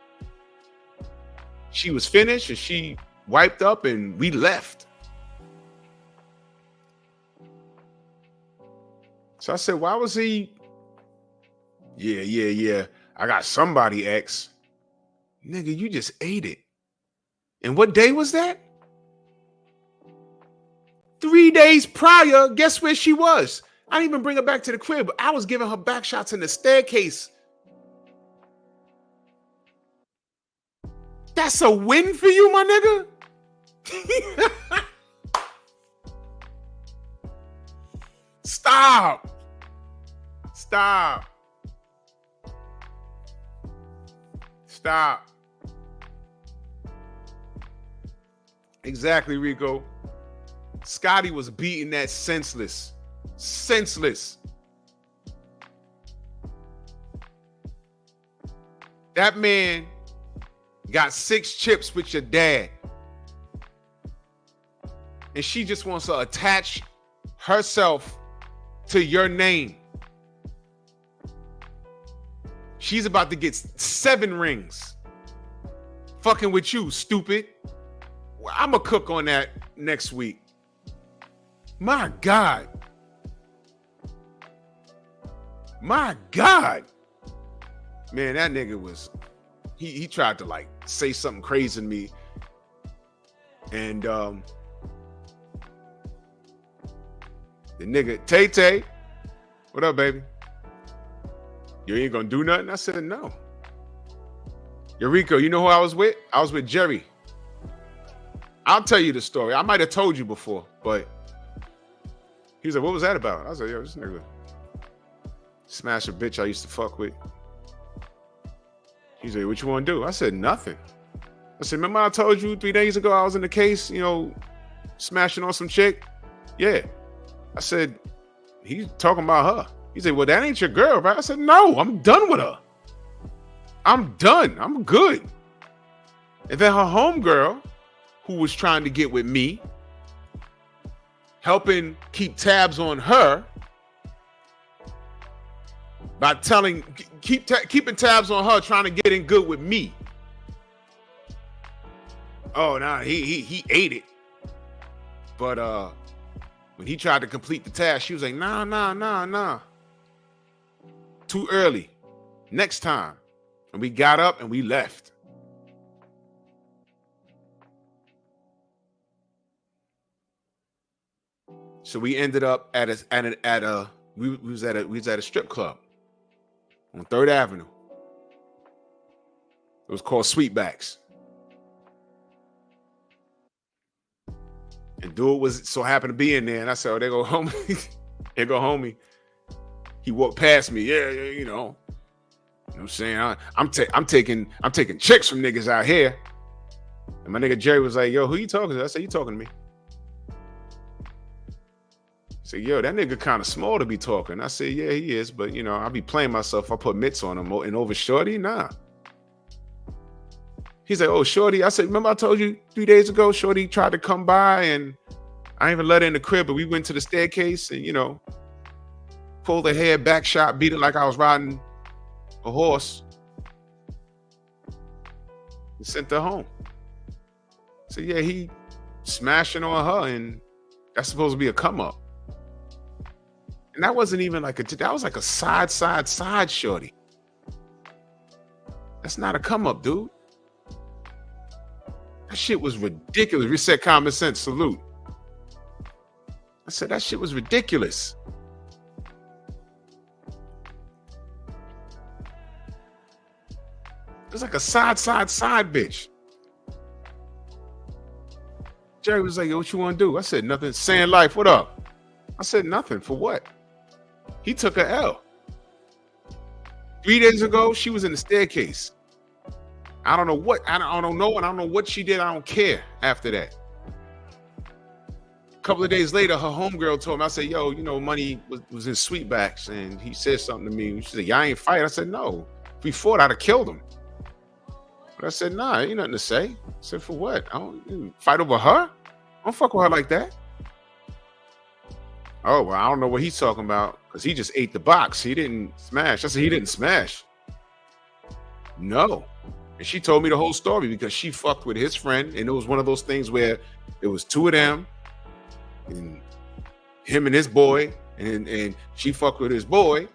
She was finished and she wiped up and we left. So I said, why was he? Yeah. I got somebody ex. Nigga, you just ate it. And what day was that? 3 days prior, guess where she was? I didn't even bring her back to the crib. I was giving her back shots in the staircase. That's a win for you, my nigga? Stop. Exactly, Rico. Scotty was beating that senseless. That man got 6 chips with your dad. And she just wants to attach herself to your name. She's about to get 7 rings. Fucking with you, stupid. Well, I'm gonna cook on that next week. My God. Man, that nigga was, he tried to like say something crazy to me. And the nigga, Tay, what up, baby? You ain't gonna do nothing? I said, no. Eureka, you know who I was with? I was with Jerry. I'll tell you the story. I might have told you before, but he was like, what was that about? I was like, yo, this nigga smashed a bitch I used to fuck with. He's like, what you want to do? I said, nothing. I said, remember I told you 3 days ago I was in the case, smashing on some chick? Yeah. I said, he's talking about her. He said, well, that ain't your girl, right? I said, no, I'm done with her. I'm done. I'm good. And then her homegirl, who was trying to get with me, helping keep tabs on her by keeping tabs on her, trying to get in good with me. Oh, nah, he ate it. But when he tried to complete the task, she was like, nah. Too early. Next time. And we got up and we left. So we ended up we was at a strip club on 3rd Avenue. It was called Sweetbacks. And dude was so happened to be in there, and I said, "Oh, there go homie." There go homie. He walked past me. Yeah, you know. You know what I'm saying? I'm taking chicks from niggas out here. And my nigga Jerry was like, "Yo, who you talking to?" I said, "You talking to me?" He said, "Yo, that nigga kind of small to be talking." I said, "Yeah, he is, but you know, I'll be playing myself. I put mitts on him and over shorty, nah." He's like, "Oh, shorty." I said, "Remember I told you 3 days ago, shorty tried to come by and I ain't even let her in the crib, but we went to the staircase and, you know, pulled her hair, back shot, beat it like I was riding a horse and sent her home." So yeah, he smashing on her, and that's supposed to be a come up. And that wasn't even like that was like a side shorty. That's not a come up, dude. That shit was ridiculous. Reset common sense, salute. I said, that shit was ridiculous. It was like a side bitch. Jerry was like, "Yo, what you want to do?" I said, "Nothing. Saying life, what up?" I said, "Nothing. For what?" He took a L. 3 days ago, she was in the staircase. I don't know what, and I don't know what she did. I don't care after that. A couple of days later, her homegirl told me, I said, "Yo, you know, Money was in Sweetbacks, and he said something to me." She said, "Y'all ain't fight?" I said, "No. If we fought, I'd have killed him." But I said, "Nah, ain't nothing to say." I said, "For what? I don't fight over her. I don't fuck with her like that." "Oh, well, I don't know what he's talking about, because he just ate the box. He didn't smash." I said, "He didn't smash." "No." And she told me the whole story because she fucked with his friend, and it was one of those things where it was two of them, and him and his boy, and she fucked with his boy,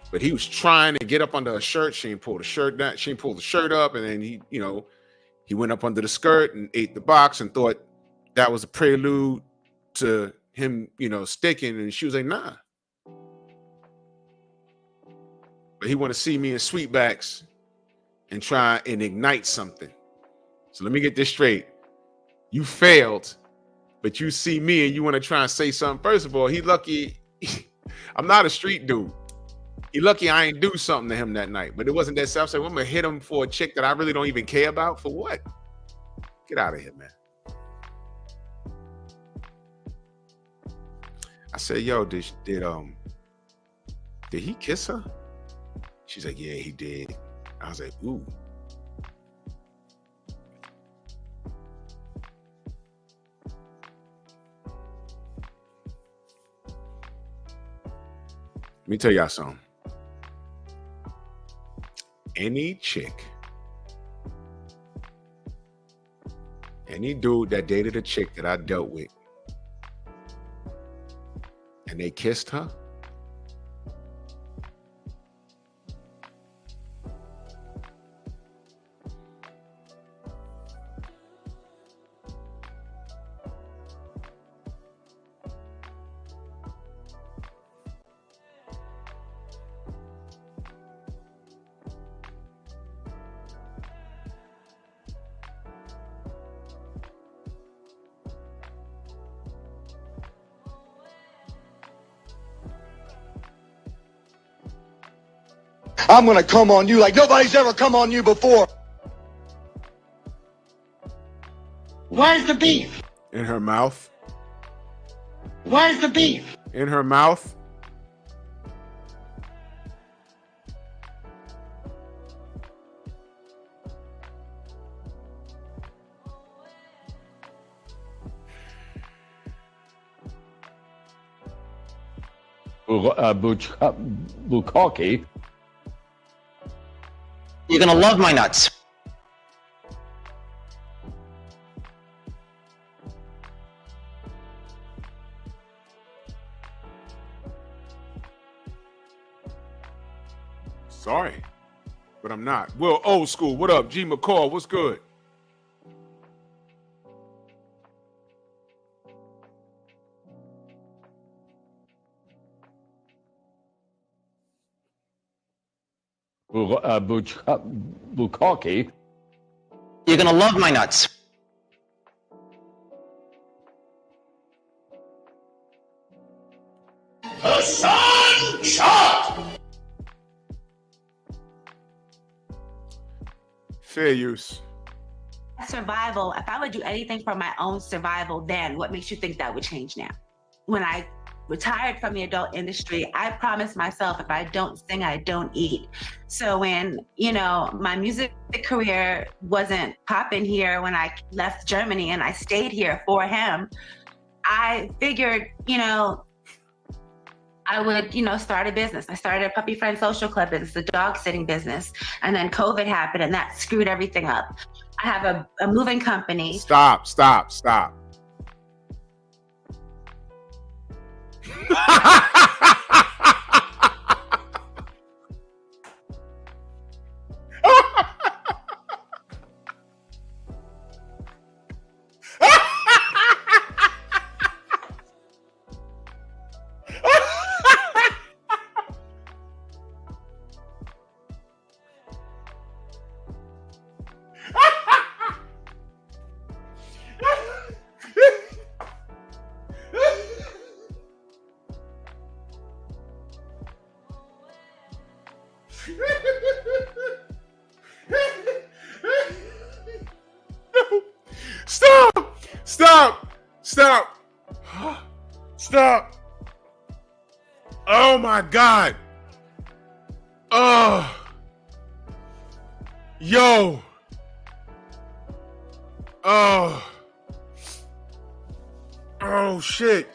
but he was trying to get up under her shirt. She didn't pull the shirt down. She didn't pull the shirt up, and then he went up under the skirt and ate the box and thought that was a prelude to him, sticking. And she was like, "Nah." But he want to see me in Sweetbacks and try and ignite something. So let me get this straight. You failed, but you see me and you want to try and say something. First of all, he lucky. I'm not a street dude. He lucky I ain't do something to him that night. But it wasn't that self. So I'm gonna hit him for a chick that I really don't even care about. For what? Get out of here, man. I said, "Yo, did he kiss her?" She's like, "Yeah, he did." I was like, "Ooh." Let me tell y'all something. Any chick, any dude that dated a chick that I dealt with and they kissed her,
I'm gonna come on you like nobody's ever come on you before.
Where's the beef?
in her mouth,
Where's the beef?
in her mouth,
Bukaki. You're gonna love my nuts.
sorry. but I'm not. Will Old School, what up? G McCall, what's good?
Bukaki.
You're gonna love my nuts.
Fair use.
Survival. If I would do anything for my own survival, then what makes you think that would change now? When I retired from the adult industry, I promised myself if I don't sing, I don't eat. So when, my music career wasn't popping here when I left Germany and I stayed here for him, I figured, I would, start a business. I started a puppy friend social club business, a dog sitting business. And then COVID happened and that screwed everything up. I have a moving company.
Stop. Stop. Oh my God. Oh. Yo. Oh. Oh shit.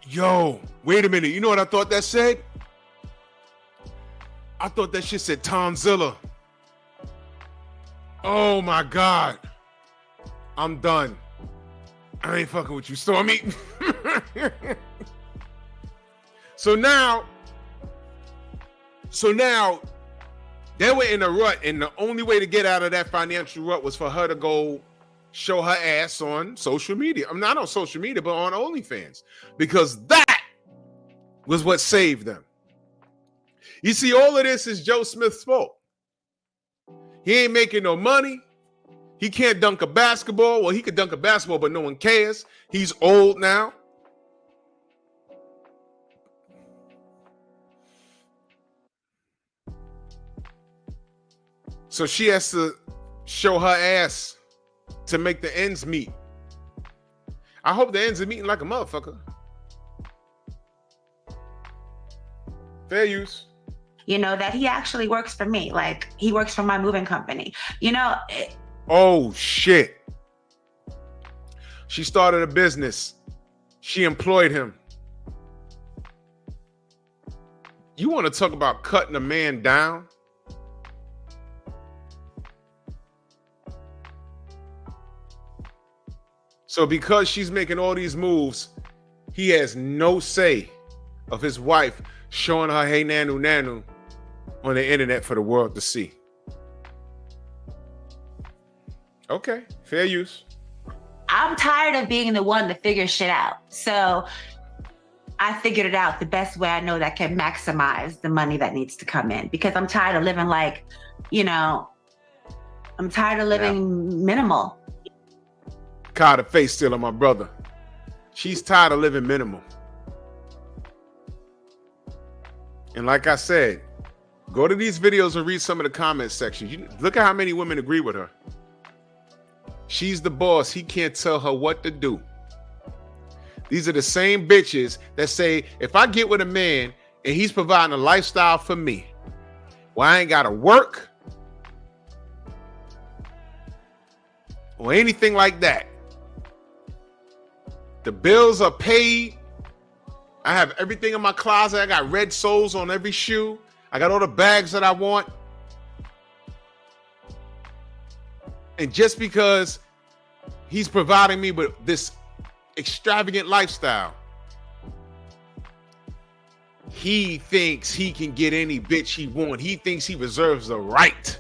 Yo, wait a minute. You know what I thought that said? I thought that shit said Tomzilla. Oh my God. I'm done. I ain't fucking with you, Stormy. So now they were in a rut, and the only way to get out of that financial rut was for her to go show her ass on social media. I'm not on social media, but on OnlyFans, because that was what saved them. You see, all of this is Joe Smith's fault. He ain't making no money. He can't dunk a basketball. Well, he could dunk a basketball, but no one cares. He's old now. So she has to show her ass to make the ends meet. I hope the ends are meeting like a motherfucker. Fair use.
That he actually works for me. Like, he works for my moving company.
Oh, shit. She started a business. She employed him. You want to talk about cutting a man down? So because she's making all these moves, he has no say of his wife showing her hey nanu nanu on the internet for the world to see. Okay, fair use.
I'm tired of being the one to figure shit out. So I figured it out the best way I know that can maximize the money that needs to come in, because I'm tired of living like, I'm tired of living minimal.
God, the face still on my brother. She's tired of living minimal. And like I said, go to these videos and read some of the comment section. Look at how many women agree with her. She's the boss. He can't tell her what to do. These are the same bitches that say, if I get with a man and he's providing a lifestyle for me, well, I ain't got to work or anything like that. The bills are paid. I have everything in my closet. I got red soles on every shoe. I got all the bags that I want. And just because he's providing me with this extravagant lifestyle, he thinks he can get any bitch he wants. He thinks he reserves the right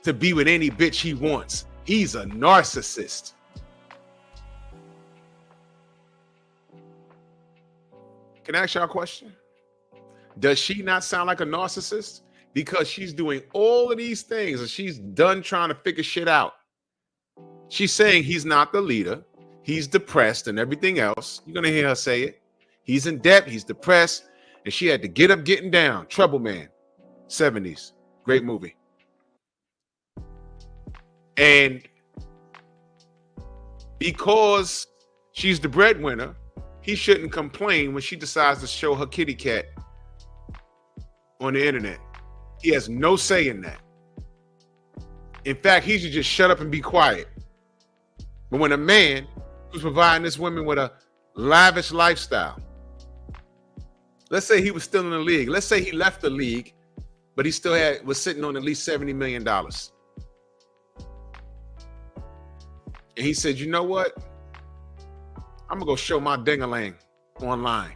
to be with any bitch he wants. He's a narcissist. Can I ask y'all a question? Does she not sound like a narcissist? Because she's doing all of these things and she's done trying to figure shit out. She's saying he's not the leader. He's depressed and everything else. You're going to hear her say it. He's in debt. He's depressed. And she had to get up, getting down. Trouble Man. 70s. Great movie. And because she's the breadwinner, he shouldn't complain when she decides to show her kitty cat on the internet. He has no say in that. In fact, he should just shut up and be quiet. But when a man who's providing this woman with a lavish lifestyle, let's say he was still in the league. Let's say he left the league, but he still was sitting on at least $70 million. And he said, you know what? I'm gonna go show my ding-a-ling online.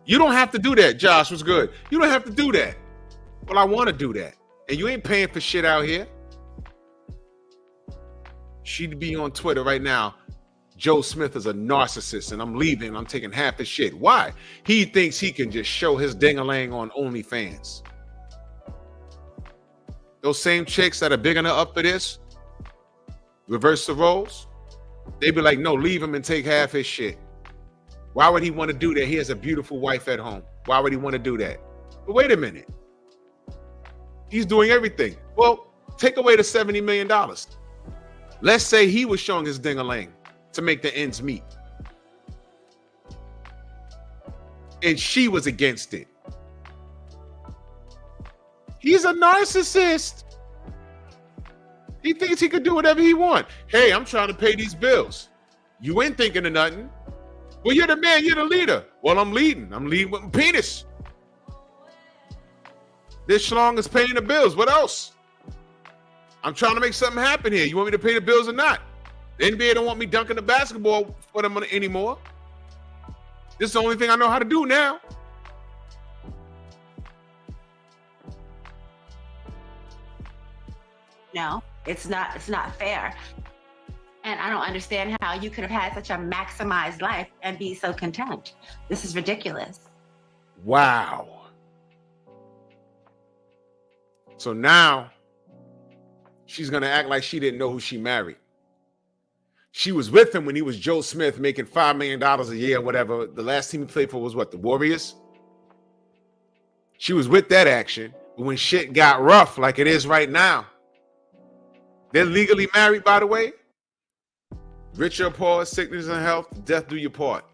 You don't have to do that, Josh. What's good? You don't have to do that. Well, I want to do that. And you ain't paying for shit out here. She'd be on Twitter right now. Joe Smith is a narcissist and I'm leaving. I'm taking half his shit. Why? He thinks he can just show his ding-a-ling on OnlyFans. Those same chicks that are big enough up for this, reverse the roles. They be like, no, leave him and take half his shit. Why would he want to do that? He has a beautiful wife at home. Why would he want to do that? But wait a minute. He's doing everything. Well, take away the $70 million. Let's say he was showing his ding-a-ling to make the ends meet. And she was against it. He's a narcissist. He thinks he could do whatever he wants. Hey, I'm trying to pay these bills. You ain't thinking of nothing. Well, you're the man, you're the leader. Well, I'm leading. I'm leading with my penis. This schlong is paying the bills. What else? I'm trying to make something happen here. You want me to pay the bills or not? The NBA don't want me dunking the basketball for them anymore. This is the only thing I know how to do now.
No, it's not fair. And I don't understand how you could have had such a maximized life and be so content. This is ridiculous.
Wow. So now she's going to act like she didn't know who she married. She was with him when he was Joe Smith making $5 million a year, whatever. The last team he played for was what, the Warriors? She was with that action. But when shit got rough like it is right now, they're legally married, by the way. Rich or poor, sickness and health, death do your part.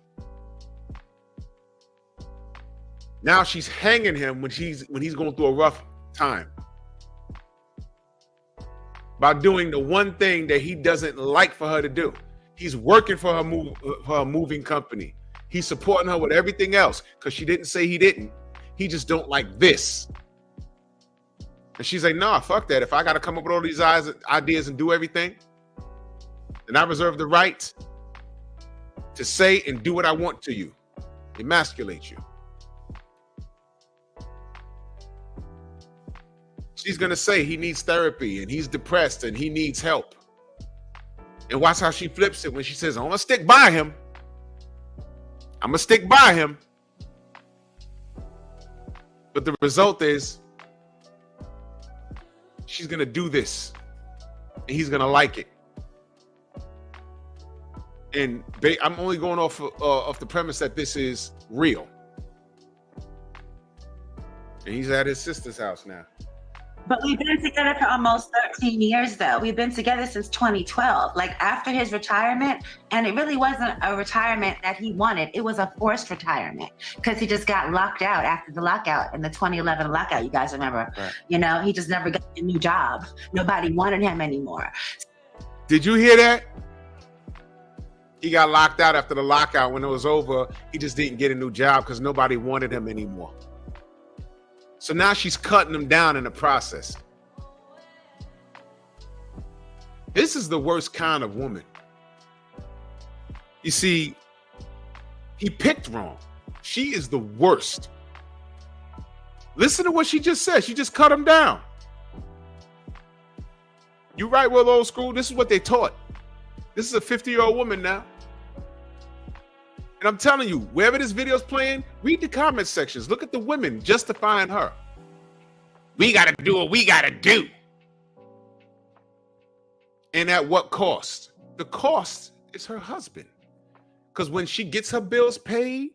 Now she's hanging him when he's going through a rough time by doing the one thing that he doesn't like for her to do. He's working for her moving company. He's supporting her with everything else because she didn't say he didn't. He just don't like this. And she's like, nah, fuck that. If I got to come up with all these ideas and do everything, then I reserve the right to say and do what I want to you. Emasculate you. She's going to say he needs therapy and he's depressed and he needs help. And watch how she flips it when she says, I'm going to stick by him. I'm going to stick by him. But the result is she's going to do this and he's going to like it. And I'm only going off the premise that this is real. And he's at his sister's house now.
But we've been together for almost 13 years, though. We've been together since 2012, like after his retirement. And it really wasn't a retirement that he wanted. It was a forced retirement because he just got locked out after the lockout in the 2011 lockout. You guys remember? Right. You know, he just never got a new job. Nobody wanted him anymore.
Did you hear that? He got locked out after the lockout. When it was over, he just didn't get a new job because nobody wanted him anymore. So now she's cutting him down in the process. This is the worst kind of woman. You see, he picked wrong. She is the worst. Listen to what she just said. She just cut him down. You right, Will Old School? This is what they taught. This is a 50-year-old woman now. And I'm telling you, wherever this video's playing, read the comment sections. Look at the women justifying her. We got to do what we got to do. And at what cost? The cost is her husband. Because when she gets her bills paid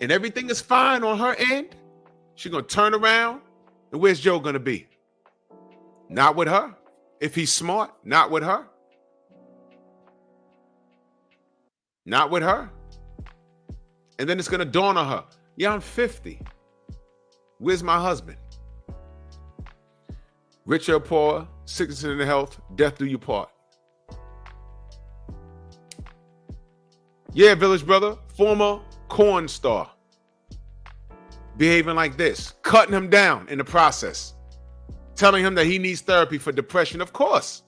and everything is fine on her end, she's going to turn around. And where's Joe going to be? Not with her. If he's smart, not with her. Not with her. And then it's going to dawn on her. Yeah, I'm 50. Where's my husband? Rich or poor, sickness and health, death do you part. Yeah, Village Brother, former corn star. Behaving like this, cutting him down in the process. Telling him that he needs therapy for depression, of course.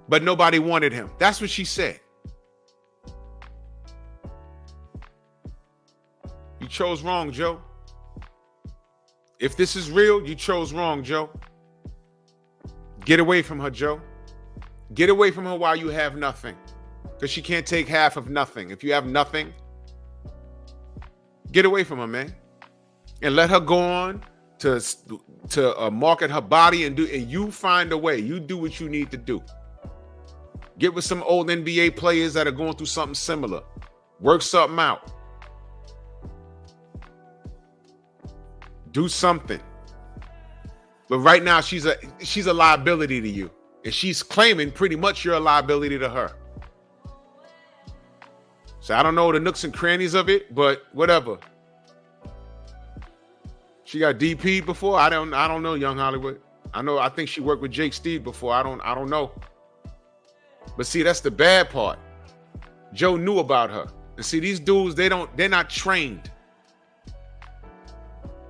But nobody wanted him. That's what she said. You chose wrong, Joe. If this is real, you chose wrong, Joe. Get away from her, Joe. Get away from her while you have nothing. Because she can't take half of nothing. If you have nothing, get away from her, man. And let her go on to market her body and you find a way. You do what you need to do. Get with some old NBA players that are going through something similar. Work something out. Do something. But right now she's a liability to you. And she's claiming pretty much you're a liability to her. So I don't know the nooks and crannies of it, but whatever. She got DP'd before. I don't know, Young Hollywood. I think she worked with Jake Steve before. I don't know. But see, that's the bad part. Joe knew about her. And see, these dudes, they're not trained.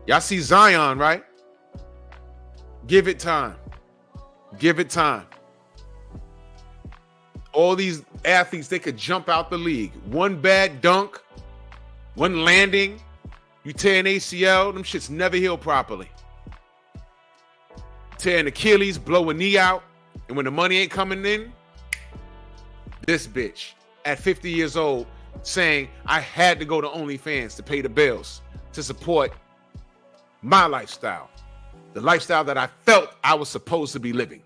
Y'all see Zion, right? Give it time. Give it time. All these athletes, they could jump out the league. One bad dunk, one landing, you tear an ACL, them shits never heal properly. Tear an Achilles, blow a knee out, and when the money ain't coming in, this bitch at 50 years old saying, I had to go to OnlyFans to pay the bills, to support my lifestyle, the lifestyle that I felt I was supposed to be living.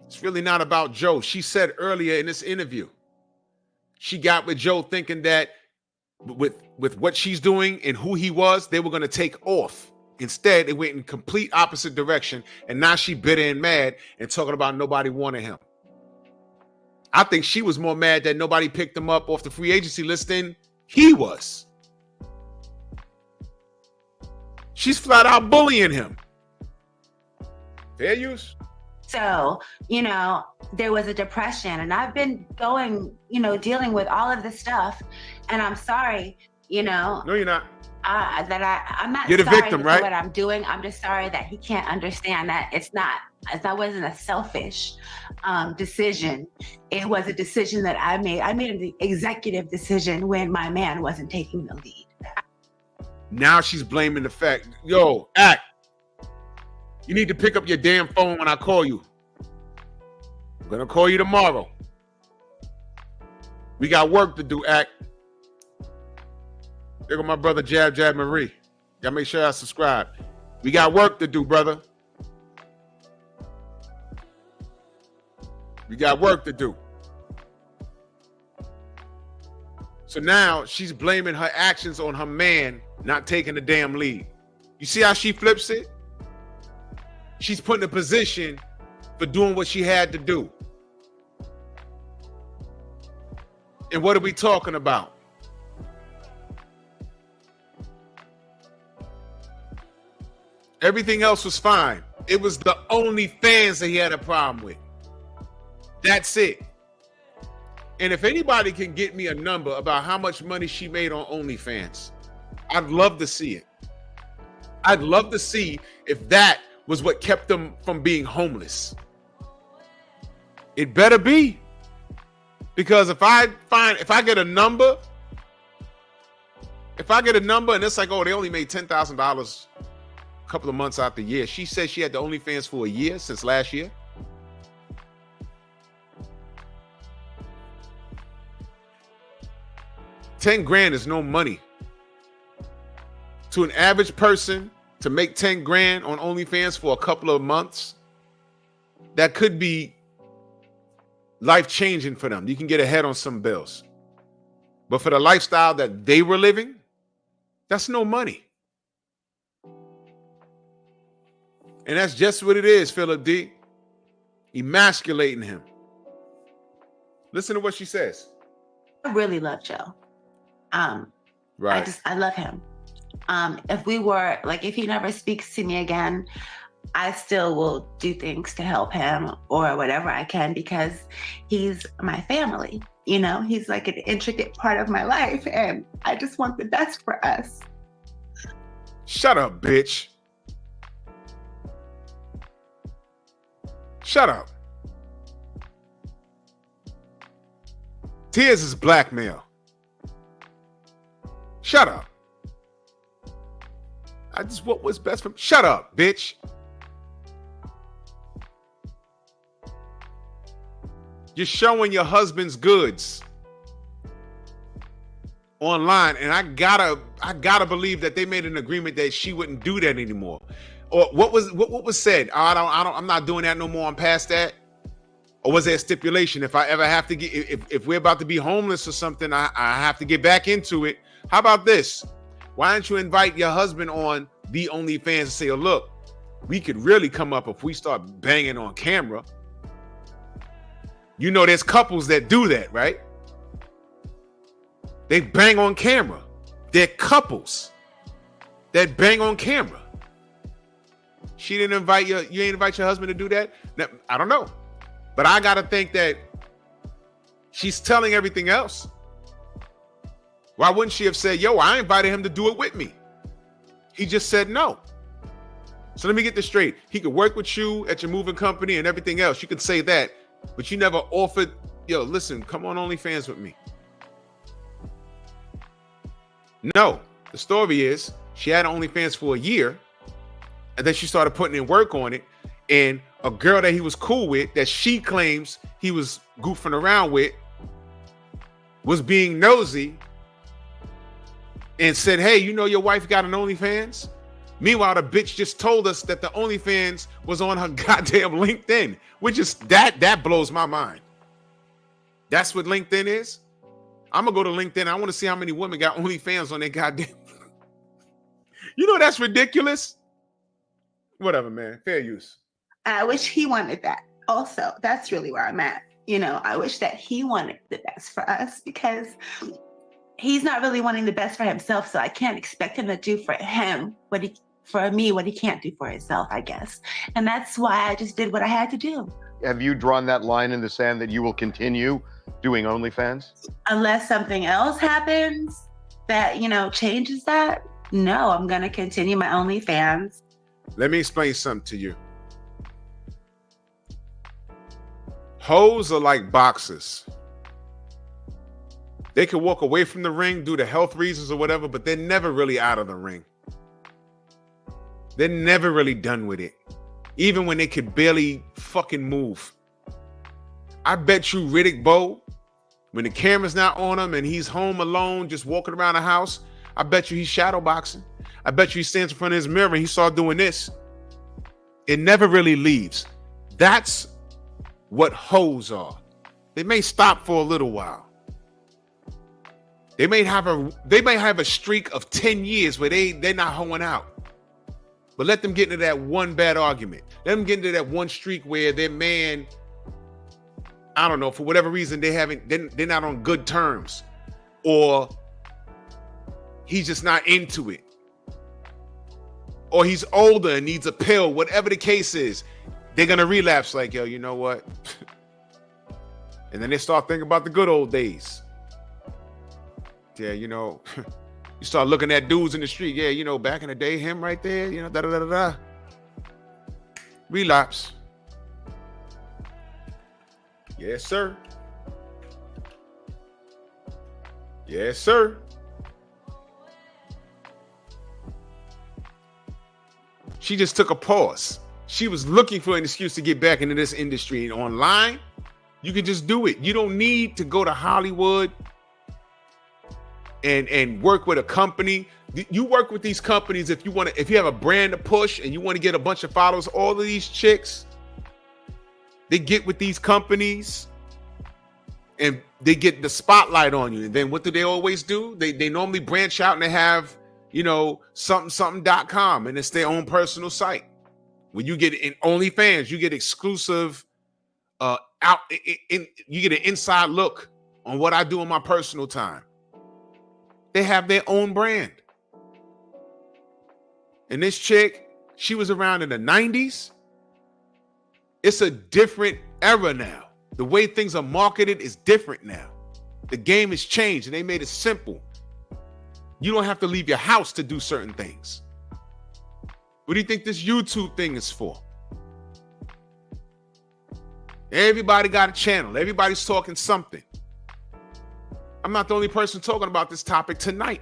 It's really not about Joe. She said earlier in this interview, she got with Joe thinking that with what she's doing and who he was, they were going to take off. Instead, they went in complete opposite direction, and now she bitter and mad and talking about nobody wanted him. I think she was more mad that nobody picked him up off the free agency list than he was. She's flat out bullying him. Fair use?
So, there was a depression, and I've been going, dealing with all of this stuff, and I'm sorry, No,
you're not.
I'm not
You're the
sorry
victim,
for
right?
what I'm doing. I'm just sorry that he can't understand that that wasn't a selfish decision. It was a decision that I made. I made an executive decision when my man wasn't taking the lead.
Now she's blaming the fact, yo, Act, you need to pick up your damn phone when I call you. I'm going to call you tomorrow. We got work to do, Act. There go my brother, Jab Marie. Y'all make sure y'all subscribe. We got work to do, brother. We got work to do. So now she's blaming her actions on her man not taking the damn lead. You see how she flips it? She's put in a position for doing what she had to do. And what are we talking about? Everything else was fine. It was the OnlyFans that he had a problem with. That's it. And if anybody can get me a number about how much money she made on OnlyFans, I'd love to see it. I'd love to see if that was what kept them from being homeless. It better be, Because if I get a number, and it's like, oh, they only made $10,000 a couple of months out the year. She said she had the OnlyFans for a year since last year. $10,000 is no money to an average person. To make $10,000 on OnlyFans for a couple of months, that could be life-changing for them. You can get ahead on some bills. But for the lifestyle that they were living, that's no money. And that's just what it is, Philip D. Emasculating him. Listen to what she says.
I really love Joe.
Right.
I love him. If he never speaks to me again, I still will do things to help him or whatever I can, because he's my family. You know, he's like an intricate part of my life, and I just want the best for us.
Shut up, bitch. Shut up. Tears is blackmail. Shut up. I just want what's best for me. Shut up, bitch. You're showing your husband's goods online, and I gotta believe that they made an agreement that she wouldn't do that anymore. Or what was said? I'm not doing that no more. I'm past that. Or was there a stipulation? If I ever have to get, if we're about to be homeless or something, I have to get back into it. How about this? Why don't you invite your husband on the OnlyFans and say, oh, look, we could really come up if we start banging on camera. You know, there's couples that do that, right? They bang on camera. They're couples that bang on camera. She didn't invite you didn't invite your husband to do that? Now, I don't know. But I got to think that she's telling everything else. Why wouldn't she have said, yo, I invited him to do it with me? He just said no. So let me get this straight. He could work with you at your moving company and everything else. You could say that, but you never offered, yo, listen, come on OnlyFans with me. No, the story is she had OnlyFans for a year, and then she started putting in work on it, and a girl that he was cool with, that she claims he was goofing around with, was being nosy and said, hey, you know your wife got an OnlyFans? Meanwhile, the bitch just told us that the OnlyFans was on her goddamn LinkedIn, which is, that blows my mind. That's what LinkedIn is? I'm going to go to LinkedIn. I want to see how many women got OnlyFans on their goddamn. You know, that's ridiculous. Whatever, man. Fair use.
I wish he wanted that also. That's really where I'm at. You know, I wish that he wanted the best for us, because he's not really wanting the best for himself. So I can't expect him to do for him what he can't do for himself, I guess. And that's why I just did what I had to do.
Have you drawn that line in the sand that you will continue doing OnlyFans?
Unless something else happens that, you know, changes that, no, I'm going to continue my OnlyFans.
Let me explain something to you. Hoes are like boxers. They can walk away from the ring due to health reasons or whatever, but they're never really out of the ring. They're never really done with it. Even when they could barely fucking move. I bet you Riddick Bowe, when the camera's not on him and he's home alone, just walking around the house, I bet you he's shadow boxing. I bet you he stands in front of his mirror and he started doing this. It never really leaves. That's what hoes are. They may stop for a little while. They may have a streak of 10 years where they're not hoeing out. But let them get into that one bad argument. Let them get into that one streak where their man, I don't know, for whatever reason, they're not on good terms. Or he's just not into it. Or he's older and needs a pill, whatever the case is. They're going to relapse like, yo, you know what? And then they start thinking about the good old days. Yeah, you know, you start looking at dudes in the street. Yeah, you know, back in the day, him right there, you know, da-da-da-da-da. Relapse. Yes, sir. Yes, sir. She just took a pause. She was looking for an excuse to get back into this industry. And online, you can just do it. You don't need to go to Hollywood and work with a company. You work with these companies if you have a brand to push and you want to get a bunch of followers. All of these chicks, they get with these companies and they get the spotlight on you. And then what do they always do? They normally branch out and they have, something.com, and it's their own personal site. When you get in OnlyFans, you get exclusive you get an inside look on what I do in my personal time. They have their own brand. And this chick, she was around in the 90s. It's a different era now. The way things are marketed is different now. The game has changed and they made it simple. You don't have to leave your house to do certain things. What do you think this YouTube thing is for? Everybody got a channel. Everybody's talking something. I'm not the only person talking about this topic tonight.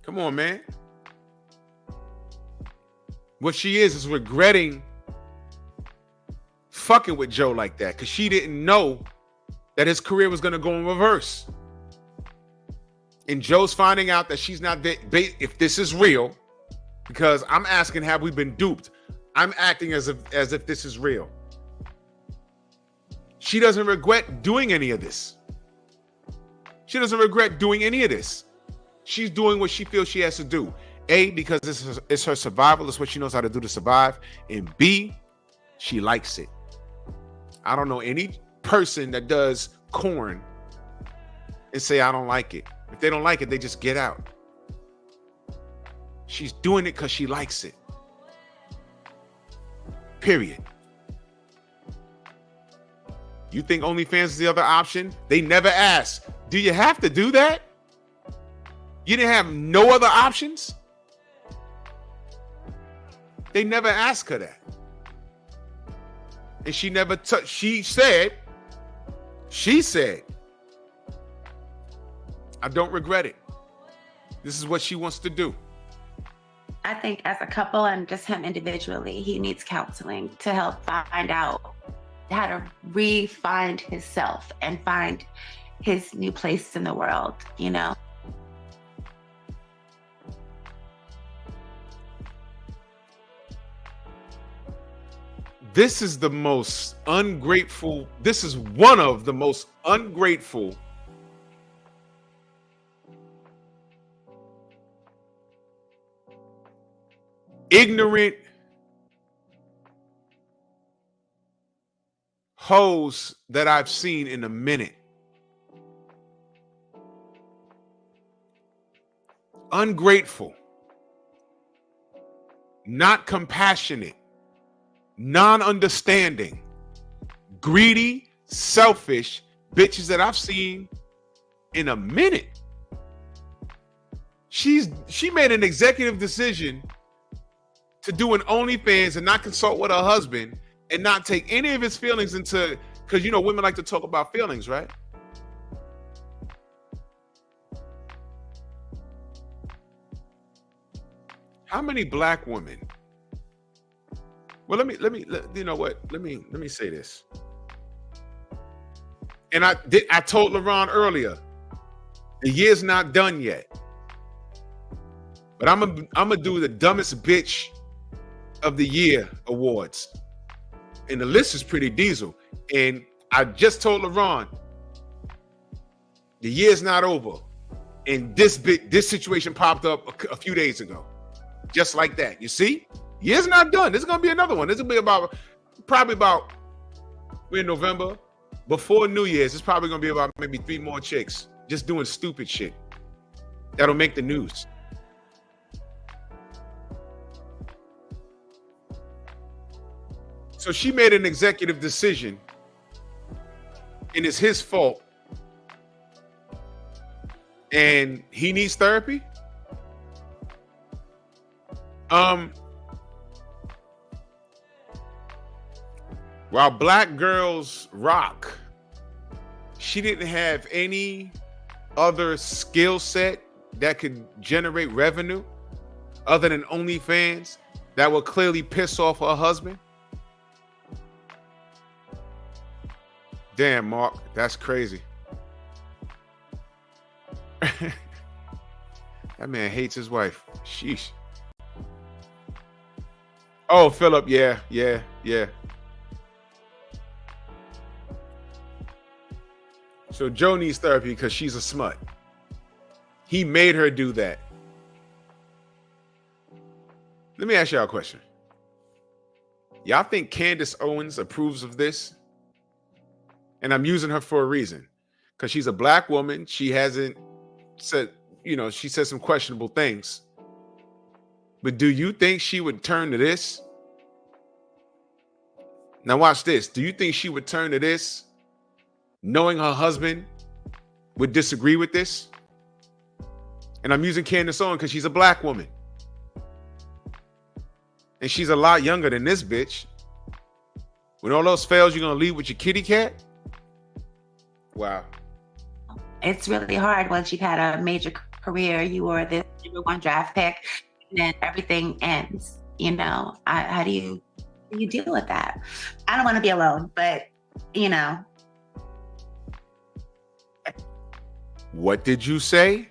Come on, man. What she is regretting fucking with Joe like that because she didn't know that his career was going to go in reverse. And Joe's finding out that she's not there. If this is real, because I'm asking, have we been duped? I'm acting as if this is real. She doesn't regret doing any of this. She doesn't regret doing any of this. She's doing what she feels she has to do. A, because it's her survival. It's what she knows how to do to survive. And B, she likes it. I don't know any person that does corn and say, I don't like it. If they don't like it, they just get out. She's doing it because she likes it. Period. You think OnlyFans is the other option? They never asked, do you have to do that? You didn't have no other options? They never asked her that. And she never touched. She said, I don't regret it. This is what she wants to do.
I think as a couple and just him individually, he needs counseling to help find out how to re-find himself and find his new place in the world,
This is the most ungrateful. This is one of the most ungrateful ignorant hoes that I've seen in a minute. Ungrateful, not compassionate, non-understanding, greedy, selfish bitches that I've seen in a minute. She made an executive decision to do an OnlyFans and not consult with her husband and not take any of his feelings into, because women like to talk about feelings, right? How many black women? Well, let me say this. And I told LaRon earlier, the year's not done yet. But I'm gonna do the dumbest bitch of the year awards. And the list is pretty diesel. And I just told LaRon, the year's not over. And this situation popped up a few days ago. Just like that. You see? Year's not done. This is gonna be another one. This will be probably about, we're in November. Before New Year's, it's probably gonna be about maybe 3 more chicks just doing stupid shit that'll make the news. So she made an executive decision, and it's his fault. And he needs therapy. While black girls rock, she didn't have any other skill set that could generate revenue other than OnlyFans that would clearly piss off her husband. Damn, Mark, that's crazy. That man hates his wife. Sheesh. Oh, Philip, yeah. So Joe needs therapy because she's a smut. He made her do that. Let me ask y'all a question. Y'all think Candace Owens approves of this? And I'm using her for a reason. Because she's a black woman. She hasn't said, she said some questionable things. But do you think she would turn to this? Now watch this. Do you think she would turn to this knowing her husband would disagree with this? And I'm using Candace Owens because she's a black woman. And she's a lot younger than this bitch. When all those fails, you're going to leave with your kitty cat? Wow.
It's really hard once you've had a major career. You were the #1 draft pick, and then everything ends. How do you deal with that? I don't want to be alone, but
What did you say?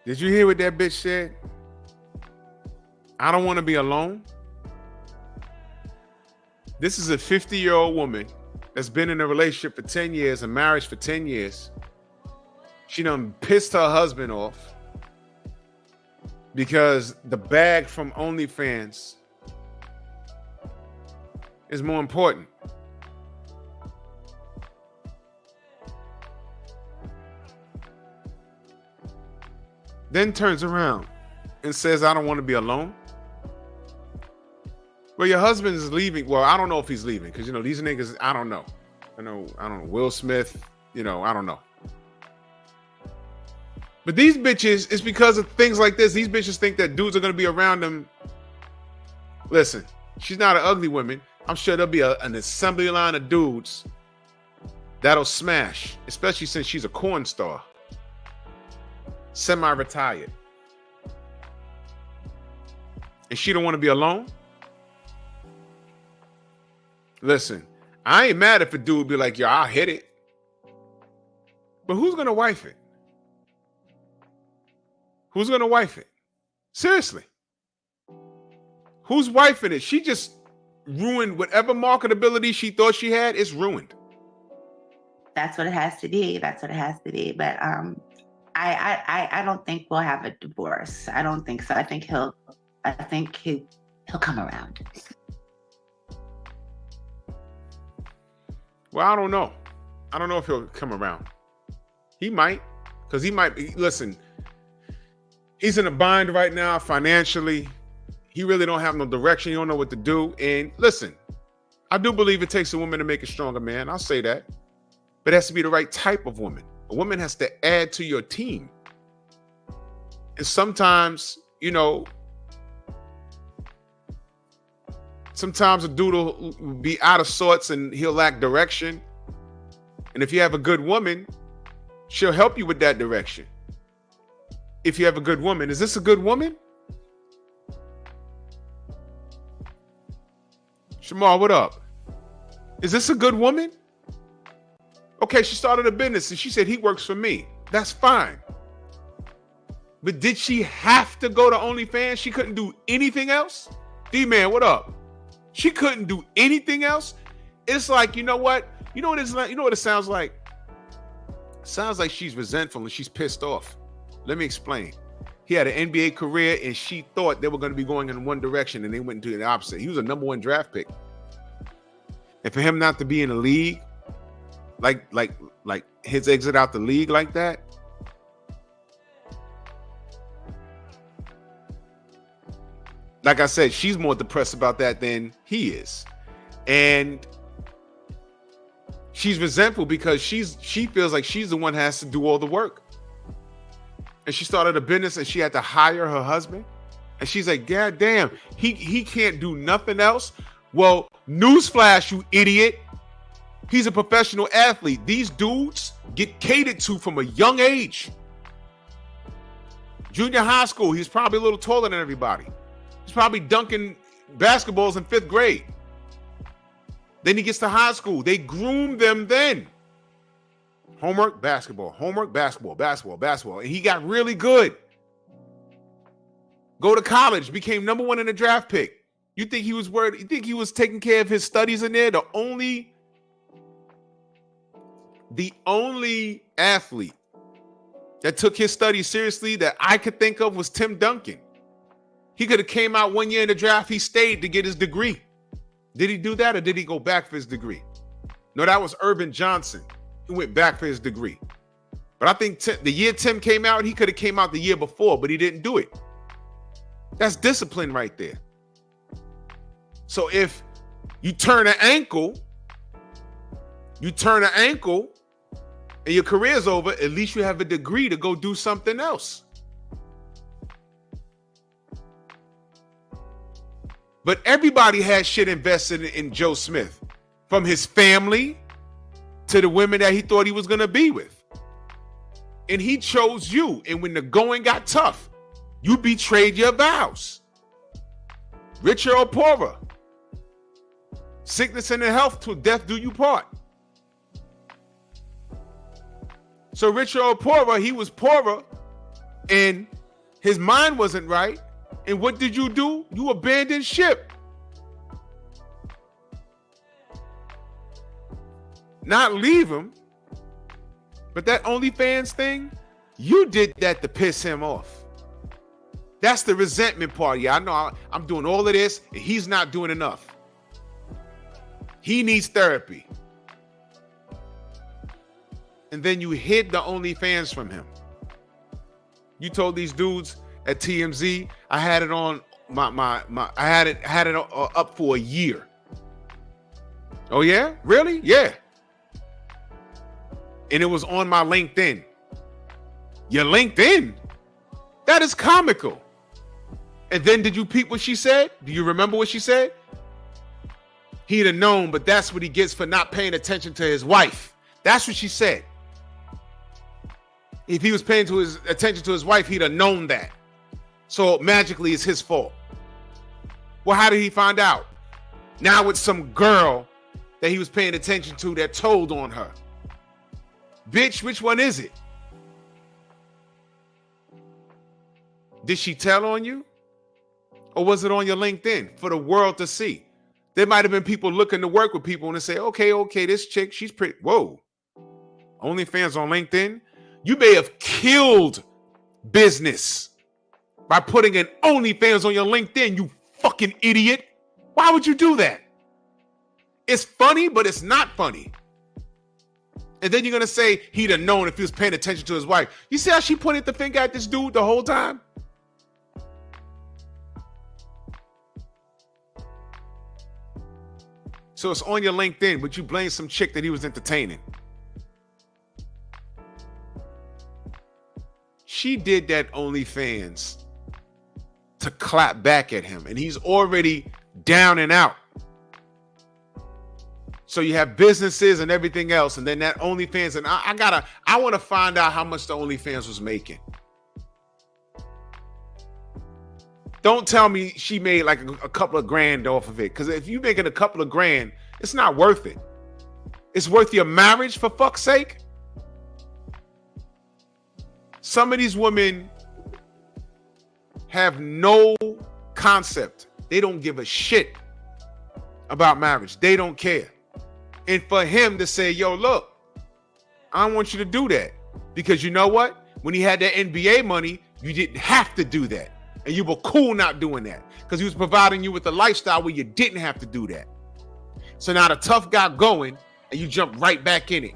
Did you hear what that bitch said? I don't want to be alone. This is a 50-year-old woman that's been in a relationship for 10 years, a marriage for 10 years. She done pissed her husband off because the bag from OnlyFans is more important. Then turns around and says, I don't want to be alone. Well, your husband is leaving. Well, I don't know if he's leaving because, these niggas, I don't know. I don't know. Will Smith, I don't know. But these bitches, it's because of things like this. These bitches think that dudes are going to be around them. Listen, she's not an ugly woman. I'm sure there'll be an assembly line of dudes that'll smash, especially since she's a corn star. Semi-retired. And she don't want to be alone? Listen, I ain't mad if a dude be like, yo, I'll hit it. But who's going to wife it? Who's going to wife it? Seriously. Who's wifing it? She just ruined whatever marketability she thought she had. It's ruined.
That's what it has to be. But I don't think we'll have a divorce. I don't think so. I think he'll come around.
Well, I don't know. I don't know if he'll come around. He might, because listen, he's in a bind right now financially. He really don't have no direction. He don't know what to do. And listen, I do believe it takes a woman to make a stronger man. I'll say that. But it has to be the right type of woman. A woman has to add to your team. And sometimes, sometimes a dude will be out of sorts and he'll lack direction. And if you have a good woman, she'll help you with that direction. If you have a good woman. Is this a good woman? Shamar, what up? Is this a good woman? Okay, she started a business and she said he works for me. That's fine. But did she have to go to OnlyFans? She couldn't do anything else? D-Man, what up? She couldn't do anything else? It's like, you know what? You know what it's like? You know what it sounds like? It sounds like she's resentful and she's pissed off. Let me explain. He had an NBA career and she thought they were going to be going in one direction and they went into the opposite. He was a #1 draft pick. And for him not to be in the league like his exit out the league like that. Like I said, she's more depressed about that than he is. And she's resentful because she feels like she's the one that has to do all the work. And she started a business and she had to hire her husband. And she's like, God damn, he can't do nothing else. Well, newsflash, you idiot. He's a professional athlete. These dudes get catered to from a young age. Junior high school, he's probably a little taller than everybody. He's probably dunking basketballs in 5th grade. Then he gets to high school. They groom them then. Homework, basketball, basketball. And he got really good. Go to college, became number 1 in the draft pick. You think he was worried? You think he was taking care of his studies in there? The only athlete that took his studies seriously that I could think of was Tim Duncan. He could have came out 1 year in the draft. He stayed to get his degree. Did he do that or did he go back for his degree? No, that was Irvin Johnson. He went back for his degree. But I think the year Tim came out, he could have came out the year before, but he didn't do it. That's discipline right there. So if you turn an ankle and your career's over, at least you have a degree to go do something else. But everybody had shit invested in Joe Smith, from his family to the women that he thought he was going to be with. And he chose you. And when the going got tough, you betrayed your vows. Richer or poorer. Sickness and health till death do you part. So richer or poorer, he was poorer and his mind wasn't right. And what did you do? You abandoned ship. Not leave him, but that OnlyFans thing, you did that to piss him off. That's the resentment part. Yeah, I know I'm doing all of this and he's not doing enough. He needs therapy. And then you hid the OnlyFans from him. You told these dudes at TMZ, I had it on I had it up for a year. Oh yeah? Really? Yeah. And it was on my LinkedIn. Your LinkedIn? That is comical. And then did you peep what she said? Do you remember what she said? He'd have known, but that's what he gets for not paying attention to his wife. That's what she said. If he was paying attention to his wife, he'd have known that. So magically it's his fault. Well, how did he find out? Now it's some girl that he was paying attention to that told on her. Bitch, which one is it? Did she tell on you? Or was it on your LinkedIn for the world to see? There might have been people looking to work with people and they say, okay, this chick, she's pretty. Whoa. OnlyFans on LinkedIn? You may have killed business by putting an OnlyFans on your LinkedIn, you fucking idiot. Why would you do that? It's funny, but it's not funny. And then you're going to say he'd have known if he was paying attention to his wife. You see how she pointed the finger at this dude the whole time? So it's on your LinkedIn, but you blame some chick that he was entertaining. She did that OnlyFans to clap back at him, and he's already down and out. So you have businesses and everything else, and then that OnlyFans, and I want to find out how much the OnlyFans was making. Don't tell me she made like a couple of grand off of it, because if you're making a couple of grand, it's not worth it. It's worth your marriage, for fuck's sake. Some of these women have no concept. They don't give a shit about marriage. They don't care. And for him to say, yo, look, I don't want you to do that. Because you know what? When he had that NBA money, you didn't have to do that. And you were cool not doing that. Because he was providing you with a lifestyle where you didn't have to do that. So now the tough got going and you jump right back in it.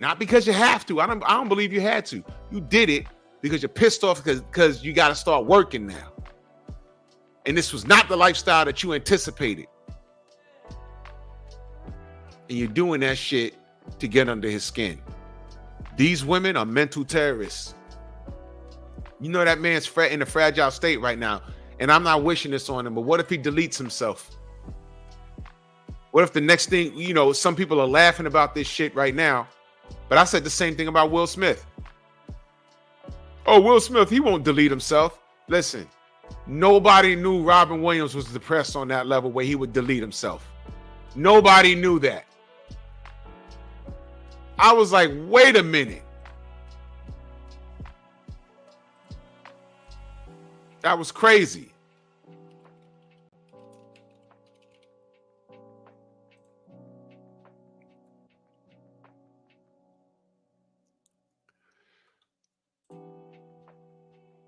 Not because you have to. I don't believe you had to. You did it because you're pissed off because you got to start working now. And this was not the lifestyle that you anticipated. And you're doing that shit to get under his skin. These women are mental terrorists. You know that man's in a fragile state right now. And I'm not wishing this on him, but what if he deletes himself? What if the next thing, you know, some people are laughing about this shit right now, but I said the same thing about Will Smith. Oh, Will Smith, he won't delete himself. Listen, nobody knew Robin Williams was depressed on that level where he would delete himself. Nobody knew that. I was like, wait a minute. That was crazy.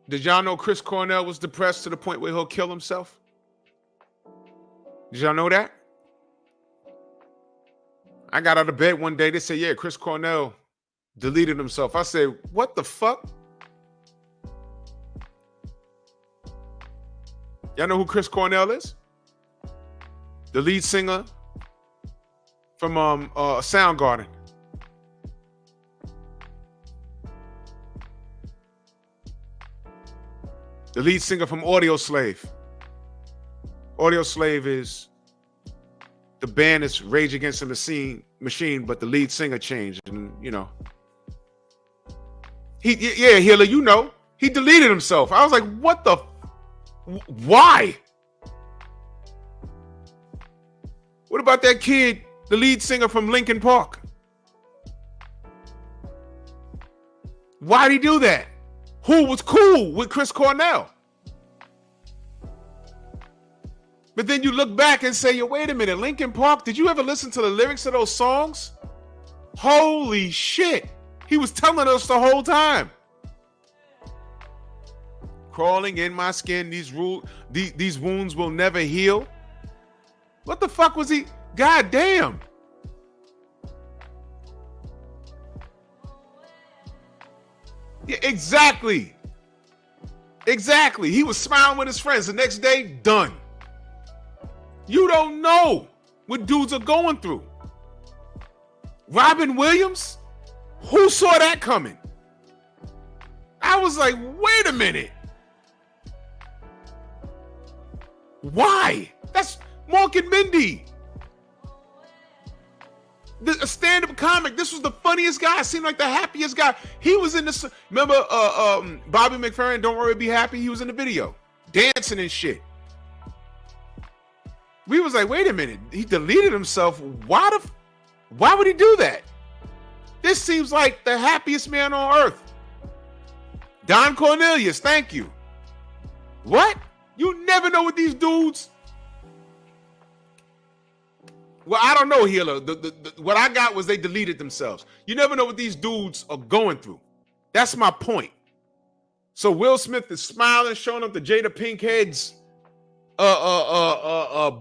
Did y'all know Chris Cornell was depressed to the point where he'll kill himself? Did y'all know that? I got out of bed one day. They said, yeah, Chris Cornell deleted himself. I said, what the fuck? Y'all know who Chris Cornell is? The lead singer from Soundgarden. The lead singer from Audio Slave. Audio Slave is the band is Rage Against the Machine, but the lead singer changed, and you know. Yeah, Hiller, you know, he deleted himself. I was like, what the? Why? What about that kid, the lead singer from Linkin Park? Why'd he do that? Who was cool with Chris Cornell? But then you look back and say, yo, wait a minute, Linkin Park, did you ever listen to the lyrics of those songs? Holy shit. He was telling us the whole time. Crawling in my skin, these wounds will never heal. What the fuck was he? God damn. Yeah, exactly. Exactly. He was smiling with his friends. The next day, done. You don't know what dudes are going through. Robin Williams? Who saw that coming? I was like, wait a minute. Why? That's Mark and Mindy. A stand-up comic. This was the funniest guy. Seemed like the happiest guy. He was in this. Remember Bobby McFerrin, Don't Worry, Be Happy? He was in the video. Dancing and shit. We was like, wait a minute. He deleted himself. Why would he do that? This seems like the happiest man on earth. Don Cornelius, thank you. What? You never know what these dudes. Well, I don't know, Healer. What I got was they deleted themselves. You never know what these dudes are going through. That's my point. So Will Smith is smiling, showing up the Jada Pinkhead's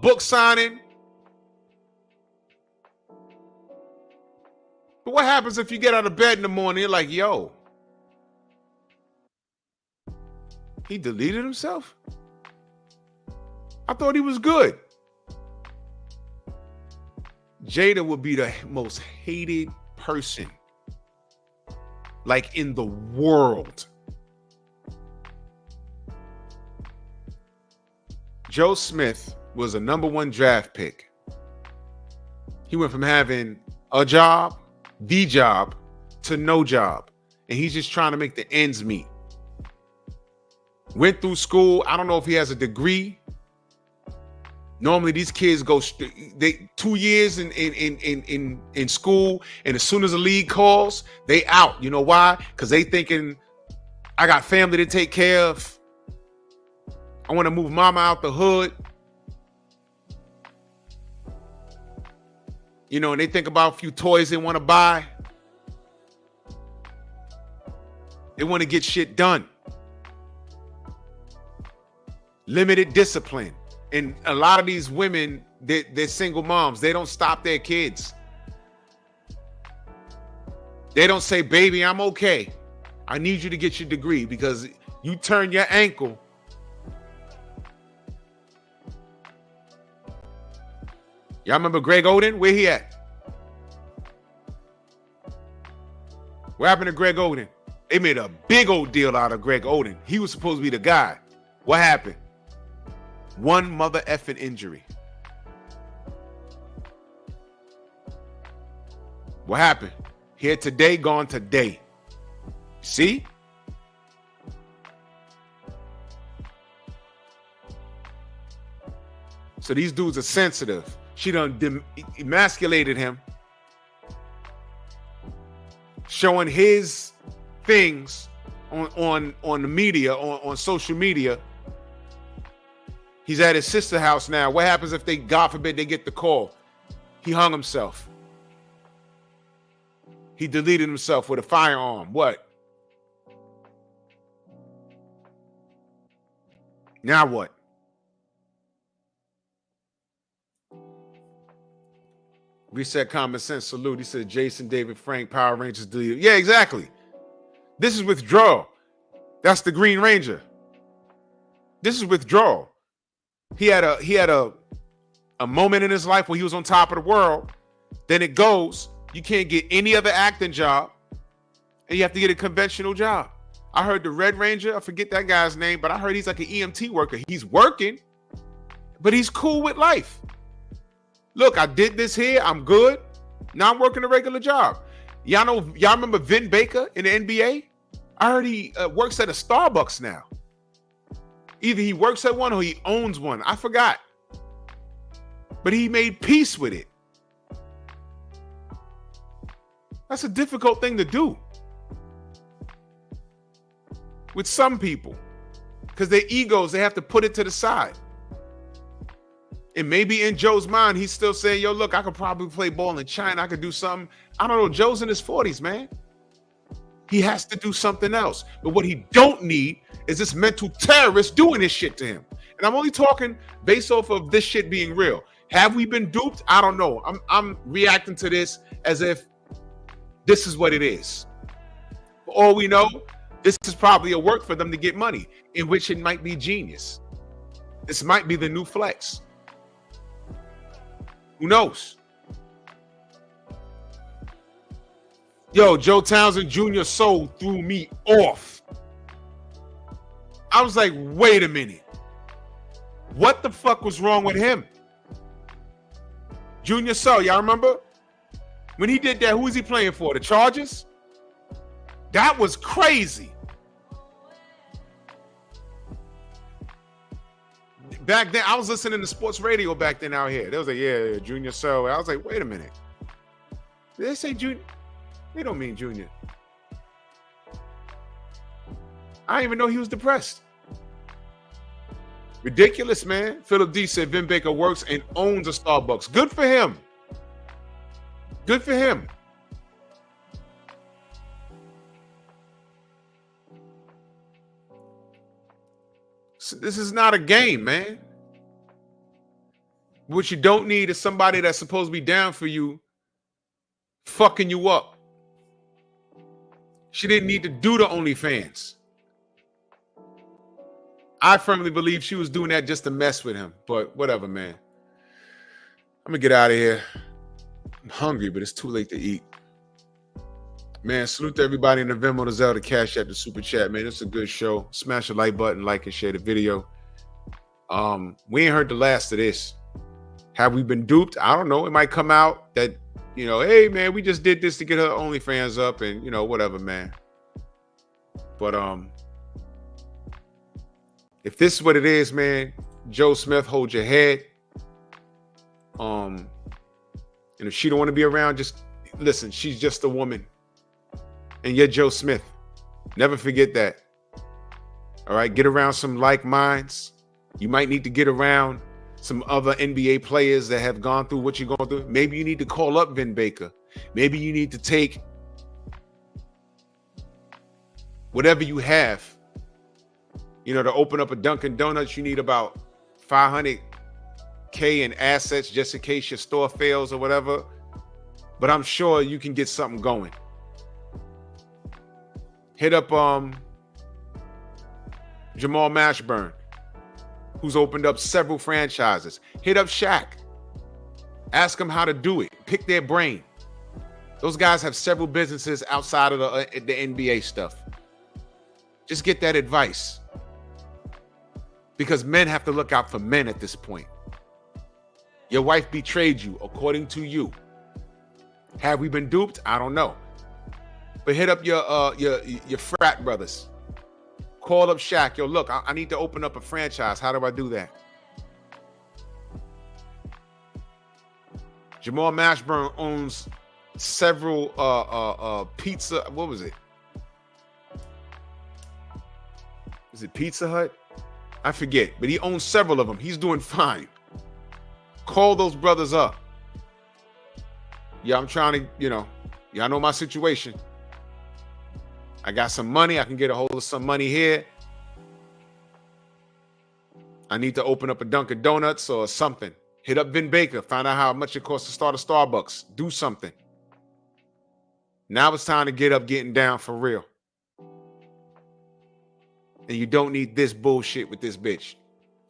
book signing. But what happens if you get out of bed in the morning, you're like, yo, he deleted himself? I thought he was good. Jada would be the most hated person, like in the world. Joe Smith was a #1 draft pick. He went from having a job, the job, to no job. And he's just trying to make the ends meet. Went through school. I don't know if he has a degree. Normally these kids go 2 years in school, and as soon as the league calls, they out. You know why? Because they thinking, I got family to take care of. I want to move mama out the hood. You know, and they think about a few toys they want to buy. They want to get shit done. Limited discipline. And a lot of these women, they're single moms. They don't stop their kids. They don't say, baby, I'm okay. I need you to get your degree because you turn your ankle. Y'all remember Greg Oden? Where he at? What happened to Greg Oden? They made a big old deal out of Greg Oden. He was supposed to be the guy. What happened? One mother effing injury. What happened? Here today, gone today. See? So these dudes are sensitive. She done emasculated him, showing his things on the media, on social media. He's at his sister's house now. What happens if they, God forbid, they get the call? He hung himself. He deleted himself with a firearm. What? Now what? Reset Common Sense Salute. He said Jason David Frank Power Rangers deleted. Yeah, exactly. This is withdrawal. That's the Green Ranger. This is withdrawal. He had a moment in his life where he was on top of the world. Then it goes, you can't get any other acting job, and you have to get a conventional job. I heard the Red Ranger, I forget that guy's name, but I heard he's like an EMT worker. He's working, but he's cool with life. Look, I did this here. I'm good. Now I'm working a regular job. Y'all remember Vin Baker in the NBA? I heard he works at a Starbucks now. Either he works at one or he owns one. I forgot. But he made peace with it. That's a difficult thing to do with some people because their egos, they have to put it to the side. And maybe in Joe's mind, he's still saying, yo, look, I could probably play ball in China. I could do something. I don't know. Joe's in his 40s, man. He has to do something else. But what he don't need is this mental terrorist doing this shit to him. And I'm only talking based off of this shit being real. Have we been duped? I don't know. I'm reacting to this as if this is what it is. For all we know, this is probably a work for them to get money, in which it might be genius. This might be the new flex. Who knows? Yo, Joe Townsend Jr. Soul threw me off. I was like, wait a minute. What the fuck was wrong with him? Junior Soul, y'all remember? When he did that, who was he playing for? The Chargers? That was crazy. Back then, I was listening to sports radio back then out here. They was like, yeah, Junior Soul. I was like, wait a minute. Did they say Junior? They don't mean Junior. I didn't even know he was depressed. Ridiculous, man. Philip D said Vin Baker works and owns a Starbucks. Good for him. Good for him. So this is not a game, man. What you don't need is somebody that's supposed to be down for you fucking you up. She didn't need to do the OnlyFans. I firmly believe she was doing that just to mess with him. But whatever, man. I'm going to get out of here. I'm hungry, but it's too late to eat. Man, salute to everybody in the Venmo, the Zelda, Cash App, the Super Chat, man. It's a good show. Smash the like button, like and share the video. We ain't heard the last of this. Have we been duped? I don't know. It might come out that, you know, hey, man, we just did this to get her OnlyFans up and, you know, whatever, man. But if this is what it is, man, Joe Smith, hold your head. And if she don't want to be around, just listen, she's just a woman. And you're Joe Smith. Never forget that. All right, get around some like minds. You might need to get around some other NBA players that have gone through what you're going through. Maybe you need to call up Vin Baker. Maybe you need to take whatever you have. You know, to open up a Dunkin' Donuts, you need about $500K in assets just in case your store fails or whatever. But I'm sure you can get something going. Hit up Jamal Mashburn, who's opened up several franchises. Hit up Shaq. Ask them how to do it. Pick their brain. Those guys have several businesses outside of the NBA stuff. Just get that advice. Because men have to look out for men at this point. Your wife betrayed you, according to you. Have we been duped? I don't know. But hit up your frat brothers. Call up Shaq. Yo, look, I need to open up a franchise. How do I do that? Jamal Mashburn owns several pizza. What was it? Is it Pizza Hut? I forget, but he owns several of them. He's doing fine. Call those brothers up. Yeah, I'm trying to, y'all know my situation. I got some money. I can get a hold of some money here. I need to open up a Dunkin' Donuts or something. Hit up Vin Baker. Find out how much it costs to start a Starbucks. Do something. Now it's time to getting down for real. And you don't need this bullshit with this bitch.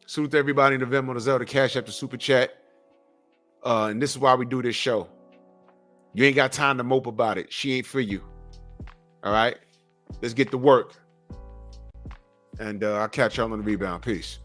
Salute to everybody in the Venmo, the Zelda, Cash App, the Super Chat. And this is why we do this show. You ain't got time to mope about it. She ain't for you. All right? Let's get to work. And I'll catch y'all on the rebound. Peace.